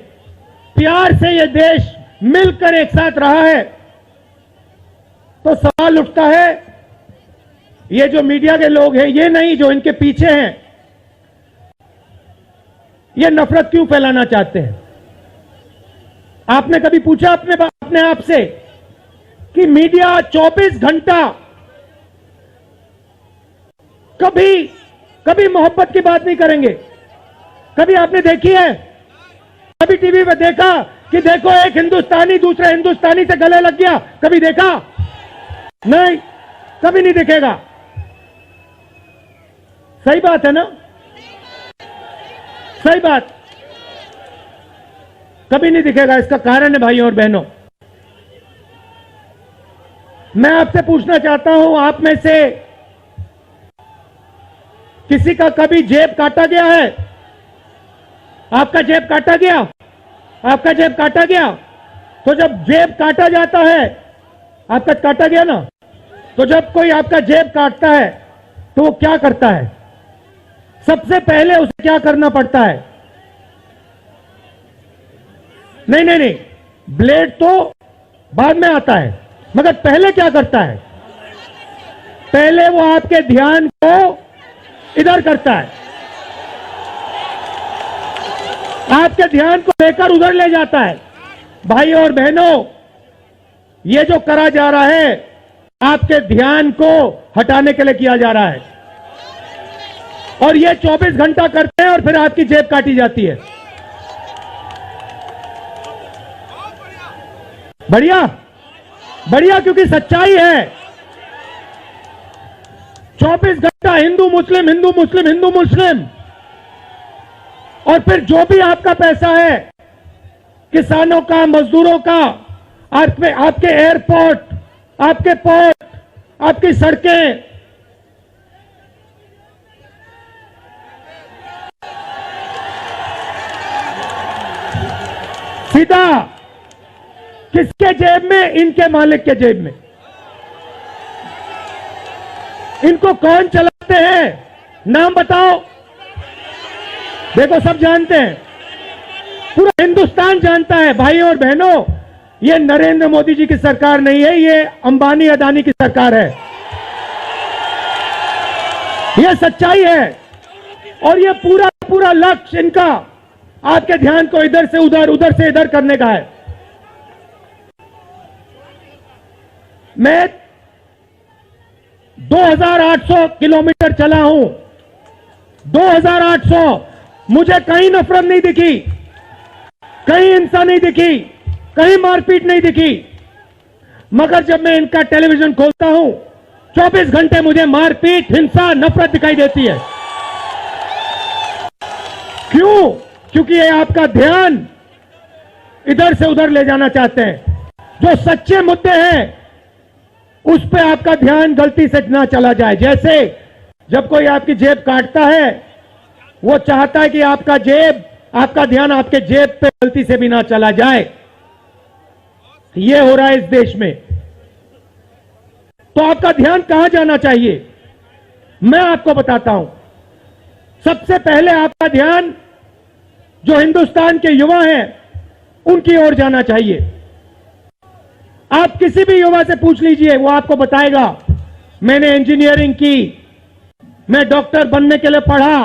[SPEAKER 1] प्यार से ये देश मिलकर एक साथ रहा है। तो सवाल उठता है, ये जो मीडिया के लोग हैं, ये नहीं, जो इनके पीछे हैं, ये नफरत क्यों फैलाना चाहते हैं? आपने कभी पूछा अपने आप से कि मीडिया 24 घंटा कभी मोहब्बत की बात नहीं करेंगे? कभी आपने देखी है? कभी टीवी पे देखा कि देखो एक हिंदुस्तानी दूसरे हिंदुस्तानी से गले लग गया? कभी देखा? नहीं, कभी नहीं दिखेगा। सही बात है ना? सही बात, कभी नहीं दिखेगा। इसका कारण है भाइयों और बहनों, मैं आपसे पूछना चाहता हूं, आप में से किसी का कभी जेब काटा गया है? आपका जेब काटा गया? आपका जेब काटा गया? तो जब जेब काटा जाता है, आपका काटा गया ना, तो जब कोई आपका जेब काटता है तो वो क्या करता है? सबसे पहले उसे क्या करना पड़ता है? नहीं, ब्लेड तो बाद में आता है, मगर पहले क्या करता है? पहले वो आपके ध्यान को इधर करता है। आपके ध्यान को लेकर उधर ले जाता है। भाई और बहनों, ये जो करा जा रहा है आपके ध्यान को हटाने के लिए किया जा रहा है, और ये 24 घंटा करते हैं और फिर आपकी जेब काटी जाती है। बढ़िया बढ़िया, क्योंकि सच्चाई है। 24 घंटा हिंदू मुस्लिम हिंदू मुस्लिम हिंदू मुस्लिम, और फिर जो भी आपका पैसा है, किसानों का, मजदूरों का, आपके एयरपोर्ट, आपके पोर्ट, आपकी सड़कें, सीधा किसके जेब में? इनके मालिक के जेब में। इनको कौन चलाते हैं? नाम बताओ। देखो, सब जानते हैं, पूरा हिंदुस्तान जानता है। भाई और बहनों, ये नरेंद्र मोदी जी की सरकार नहीं है, ये अंबानी अदानी की सरकार है। ये सच्चाई है, और ये पूरा पूरा लक्ष्य इनका आपके ध्यान को इधर से उधर, उधर से इधर करने का है। मैं 2800 किलोमीटर चला हूं, 2800। मुझे कहीं नफरत नहीं दिखी, कहीं हिंसा नहीं दिखी, कहीं मारपीट नहीं दिखी। मगर जब मैं इनका टेलीविजन खोलता हूं, 24 घंटे मुझे मारपीट, हिंसा, नफरत दिखाई देती है। क्यों? क्योंकि ये आपका ध्यान इधर से उधर ले जाना चाहते हैं। जो सच्चे मुद्दे हैं उस पे आपका ध्यान गलती से ना चला जाए। जैसे जब कोई आपकी जेब काटता है, वो चाहता है कि आपका ध्यान आपके जेब पे गलती से भी ना चला जाए। ये हो रहा है इस देश में। तो आपका ध्यान कहां जाना चाहिए, मैं आपको बताता हूं। सबसे पहले आपका ध्यान जो हिंदुस्तान के युवा हैं उनकी ओर जाना चाहिए। आप किसी भी युवा से पूछ लीजिए, वो आपको बताएगा, मैंने इंजीनियरिंग की, मैं डॉक्टर बनने के लिए पढ़ा,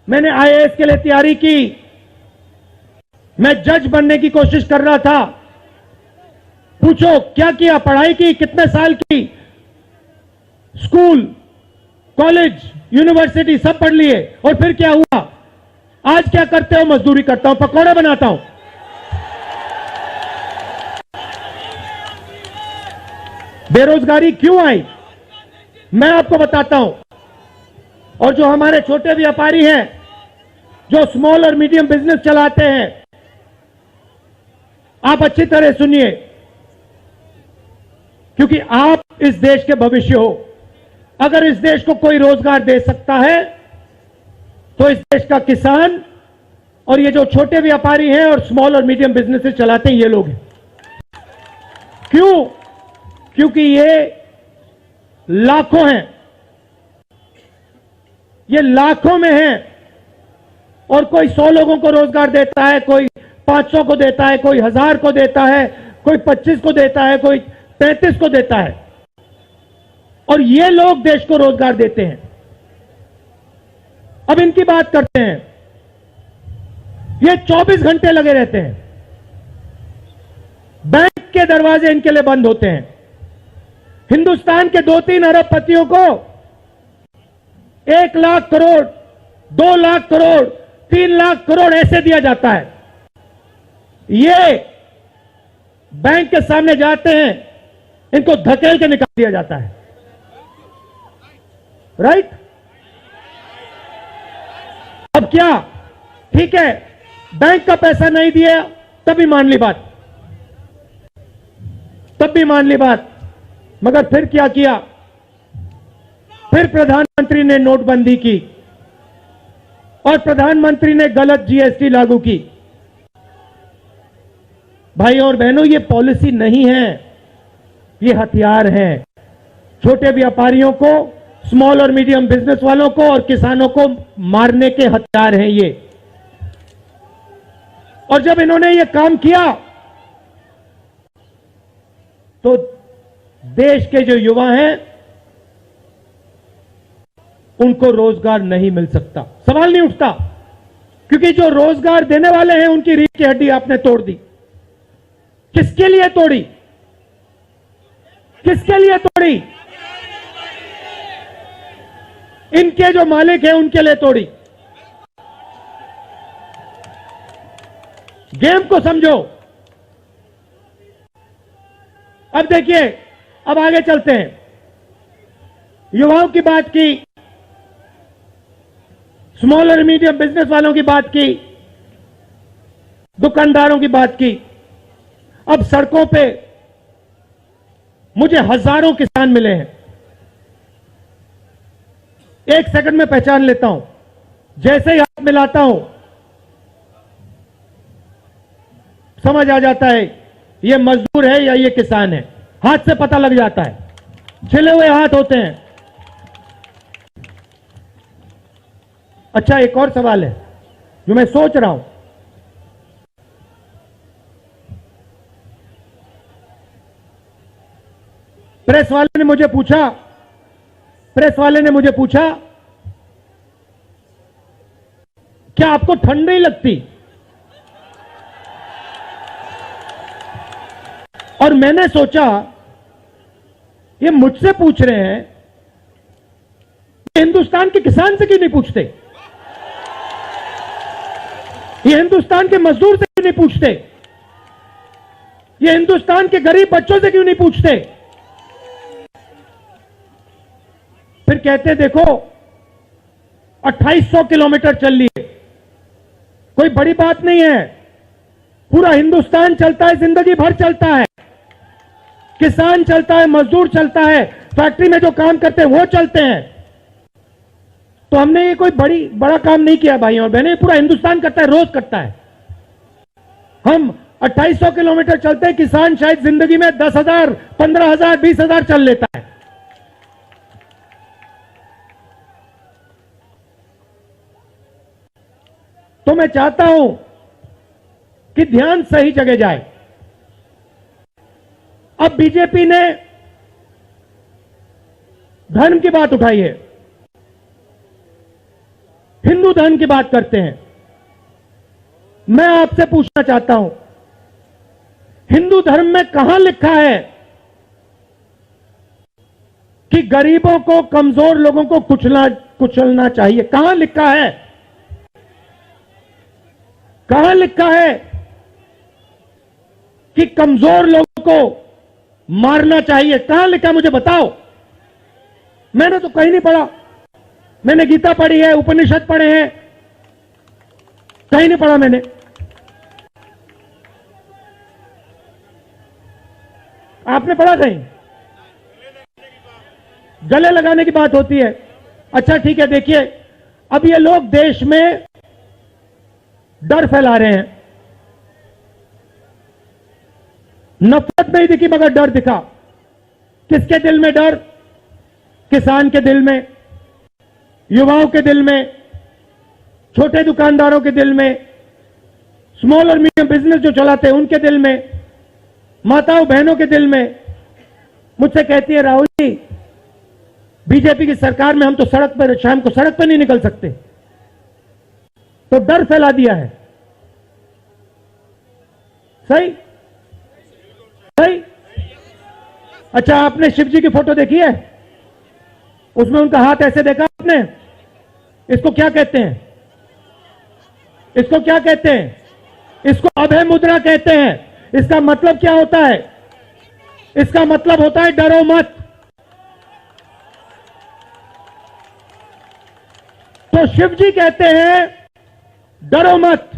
[SPEAKER 1] मैंने आईएएस के लिए तैयारी की, मैं जज बनने की कोशिश कर रहा था। पूछो क्या किया, पढ़ाई की, कितने साल की, स्कूल, कॉलेज, यूनिवर्सिटी सब पढ़ लिए, और फिर क्या हुआ? आज क्या करते हो? मजदूरी करता हूं, पकौड़े बनाता हूं। बेरोजगारी क्यों आई, मैं आपको बताता हूं। और जो हमारे छोटे व्यापारी हैं, जो स्मॉल और मीडियम बिजनेस चलाते हैं, आप अच्छी तरह सुनिए, क्योंकि आप इस देश के भविष्य हो। अगर इस देश को कोई रोजगार दे सकता है तो इस देश का किसान और ये जो छोटे व्यापारी हैं और स्मॉल और मीडियम बिजनेसेस चलाते हैं, ये लोग हैं। क्यों? क्योंकि ये लाखों हैं, ये लाखों में हैं, और कोई 100 लोगों को रोजगार देता है, कोई 500 को देता है, कोई 1000 को देता है, कोई 25 को देता है, कोई 35 को देता है, और ये लोग देश को रोजगार देते हैं। अब इनकी बात करते हैं। ये 24 घंटे लगे रहते हैं, बैंक के दरवाजे इनके लिए बंद होते हैं। हिंदुस्तान के 2-3 अरबपतियों को 1 लाख करोड़, 2 लाख करोड़, 3 लाख करोड़ ऐसे दिया जाता है। ये बैंक के सामने जाते हैं, इनको धकेल के निकाल दिया जाता है। राइट? अब क्या? ठीक है, बैंक का पैसा नहीं दिया तब भी मान ली बात, तब भी मान ली बात। मगर फिर क्या किया? फिर प्रधानमंत्री ने नोटबंदी की और प्रधानमंत्री ने गलत जीएसटी लागू की। भाई और बहनों, ये पॉलिसी नहीं है, ये हथियार है। छोटे व्यापारियों को, स्मॉल और मीडियम बिजनेस वालों को और किसानों को मारने के हथियार हैं ये। और जब इन्होंने ये काम किया तो देश के जो युवा हैं उनको रोजगार नहीं मिल सकता, सवाल नहीं उठता। क्योंकि जो रोजगार देने वाले हैं उनकी रीढ़ की हड्डी आपने तोड़ दी। किसके लिए तोड़ी? किसके लिए तोड़ी? इनके जो मालिक हैं उनके लिए तोड़ी। गेम को समझो। अब देखिए, अब आगे चलते हैं। युवाओं की बात की, स्मॉल और मीडियम बिजनेस वालों की बात की, दुकानदारों की बात की। अब सड़कों पे मुझे हजारों किसान मिले हैं। एक सेकंड में पहचान लेता हूं, जैसे ही हाथ मिलाता हूं समझ आ जाता है ये मजदूर है या ये किसान है। हाथ से पता लग जाता है, छिले हुए हाथ होते हैं। अच्छा, एक और सवाल है जो मैं सोच रहा हूं। प्रेस वाले ने मुझे पूछा क्या आपको ठंड नहीं लगती? और मैंने सोचा ये मुझसे पूछ रहे हैं, हिंदुस्तान के किसान से क्यों नहीं पूछते? ये हिंदुस्तान के मजदूर से क्यों नहीं पूछते? ये हिंदुस्तान के गरीब बच्चों से क्यों नहीं पूछते? फिर कहते देखो 2800 किलोमीटर चल लिए, कोई बड़ी बात नहीं है। पूरा हिंदुस्तान चलता है, जिंदगी भर चलता है। किसान चलता है, मजदूर चलता है, फैक्ट्री में जो काम करते हैं वो चलते हैं। तो हमने ये कोई बड़ा काम नहीं किया भाई और बहनें, पूरा हिंदुस्तान करता है, रोज करता है। हम 2800 किलोमीटर चलते हैं, किसान शायद जिंदगी में 10,000, 15,000, 20,000 चल लेता है। तो मैं चाहता हूं कि ध्यान सही जगह जाए। अब बीजेपी ने धर्म की बात उठाई है, हिंदू धर्म की बात करते हैं। मैं आपसे पूछना चाहता हूं, हिंदू धर्म में कहां लिखा है कि गरीबों को, कमजोर लोगों को कुचलना चाहिए? कहां लिखा है? कहां लिखा है कि कमजोर लोगों को मारना चाहिए? कहां लिखा, मुझे बताओ। मैंने तो कहीं नहीं पढ़ा। मैंने गीता पढ़ी है, उपनिषद पढ़े हैं, कहीं नहीं पढ़ा मैंने। आपने पढ़ा कहीं? गले लगाने की बात होती है। अच्छा ठीक है, देखिए अब ये लोग देश में डर फैला रहे हैं। नफरत नहीं दिखी मगर डर दिखा। किसके दिल में डर? किसान के दिल में, युवाओं के दिल में, छोटे दुकानदारों के दिल में, स्मॉल और मीडियम बिजनेस जो चलाते हैं उनके दिल में, माताओं बहनों के दिल में। मुझसे कहती है राहुल जी, बीजेपी की सरकार में हम तो सड़क पर, शाम को सड़क पर नहीं निकल सकते। तो डर फैला दिया है। सही? सही? अच्छा, आपने शिव जी की फोटो देखी है? उसमें उनका हाथ ऐसे देखा आपने? इसको क्या कहते हैं? इसको क्या कहते हैं? इसको अभय मुद्रा कहते हैं। इसका मतलब क्या होता है? इसका मतलब होता है डरो मत। तो शिव जी कहते हैं डरो मत,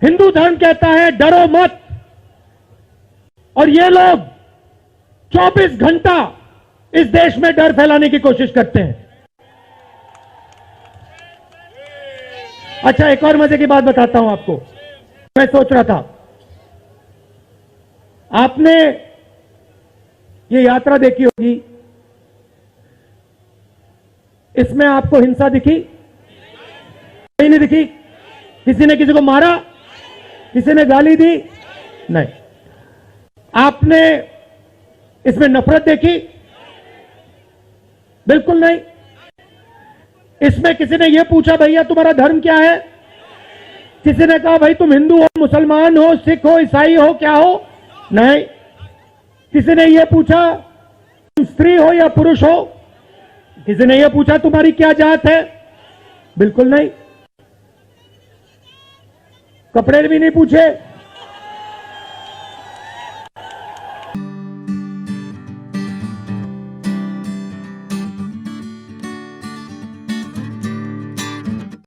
[SPEAKER 1] हिंदू धर्म कहता है डरो मत, और ये लोग 24 घंटा इस देश में डर फैलाने की कोशिश करते हैं। अच्छा, एक और मजे की बात बताता हूं आपको। मैं सोच रहा था, आपने ये यात्रा देखी होगी, इसमें आपको हिंसा दिखी? कहीं नहीं दिखी? किसी ने किसी को मारा? किसी ने गाली दी? नहीं। आपने इसमें नफरत देखी? बिल्कुल नहीं। इसमें किसी ने यह पूछा भैया तुम्हारा धर्म क्या है? किसी ने कहा भाई तुम हिंदू हो, मुसलमान हो, सिख हो, ईसाई हो, क्या हो? नहीं। किसी ने यह पूछा तुम स्त्री हो या पुरुष हो? किसी ने यह पूछा तुम्हारी क्या जात है? बिल्कुल नहीं। कपड़े भी नहीं पूछे,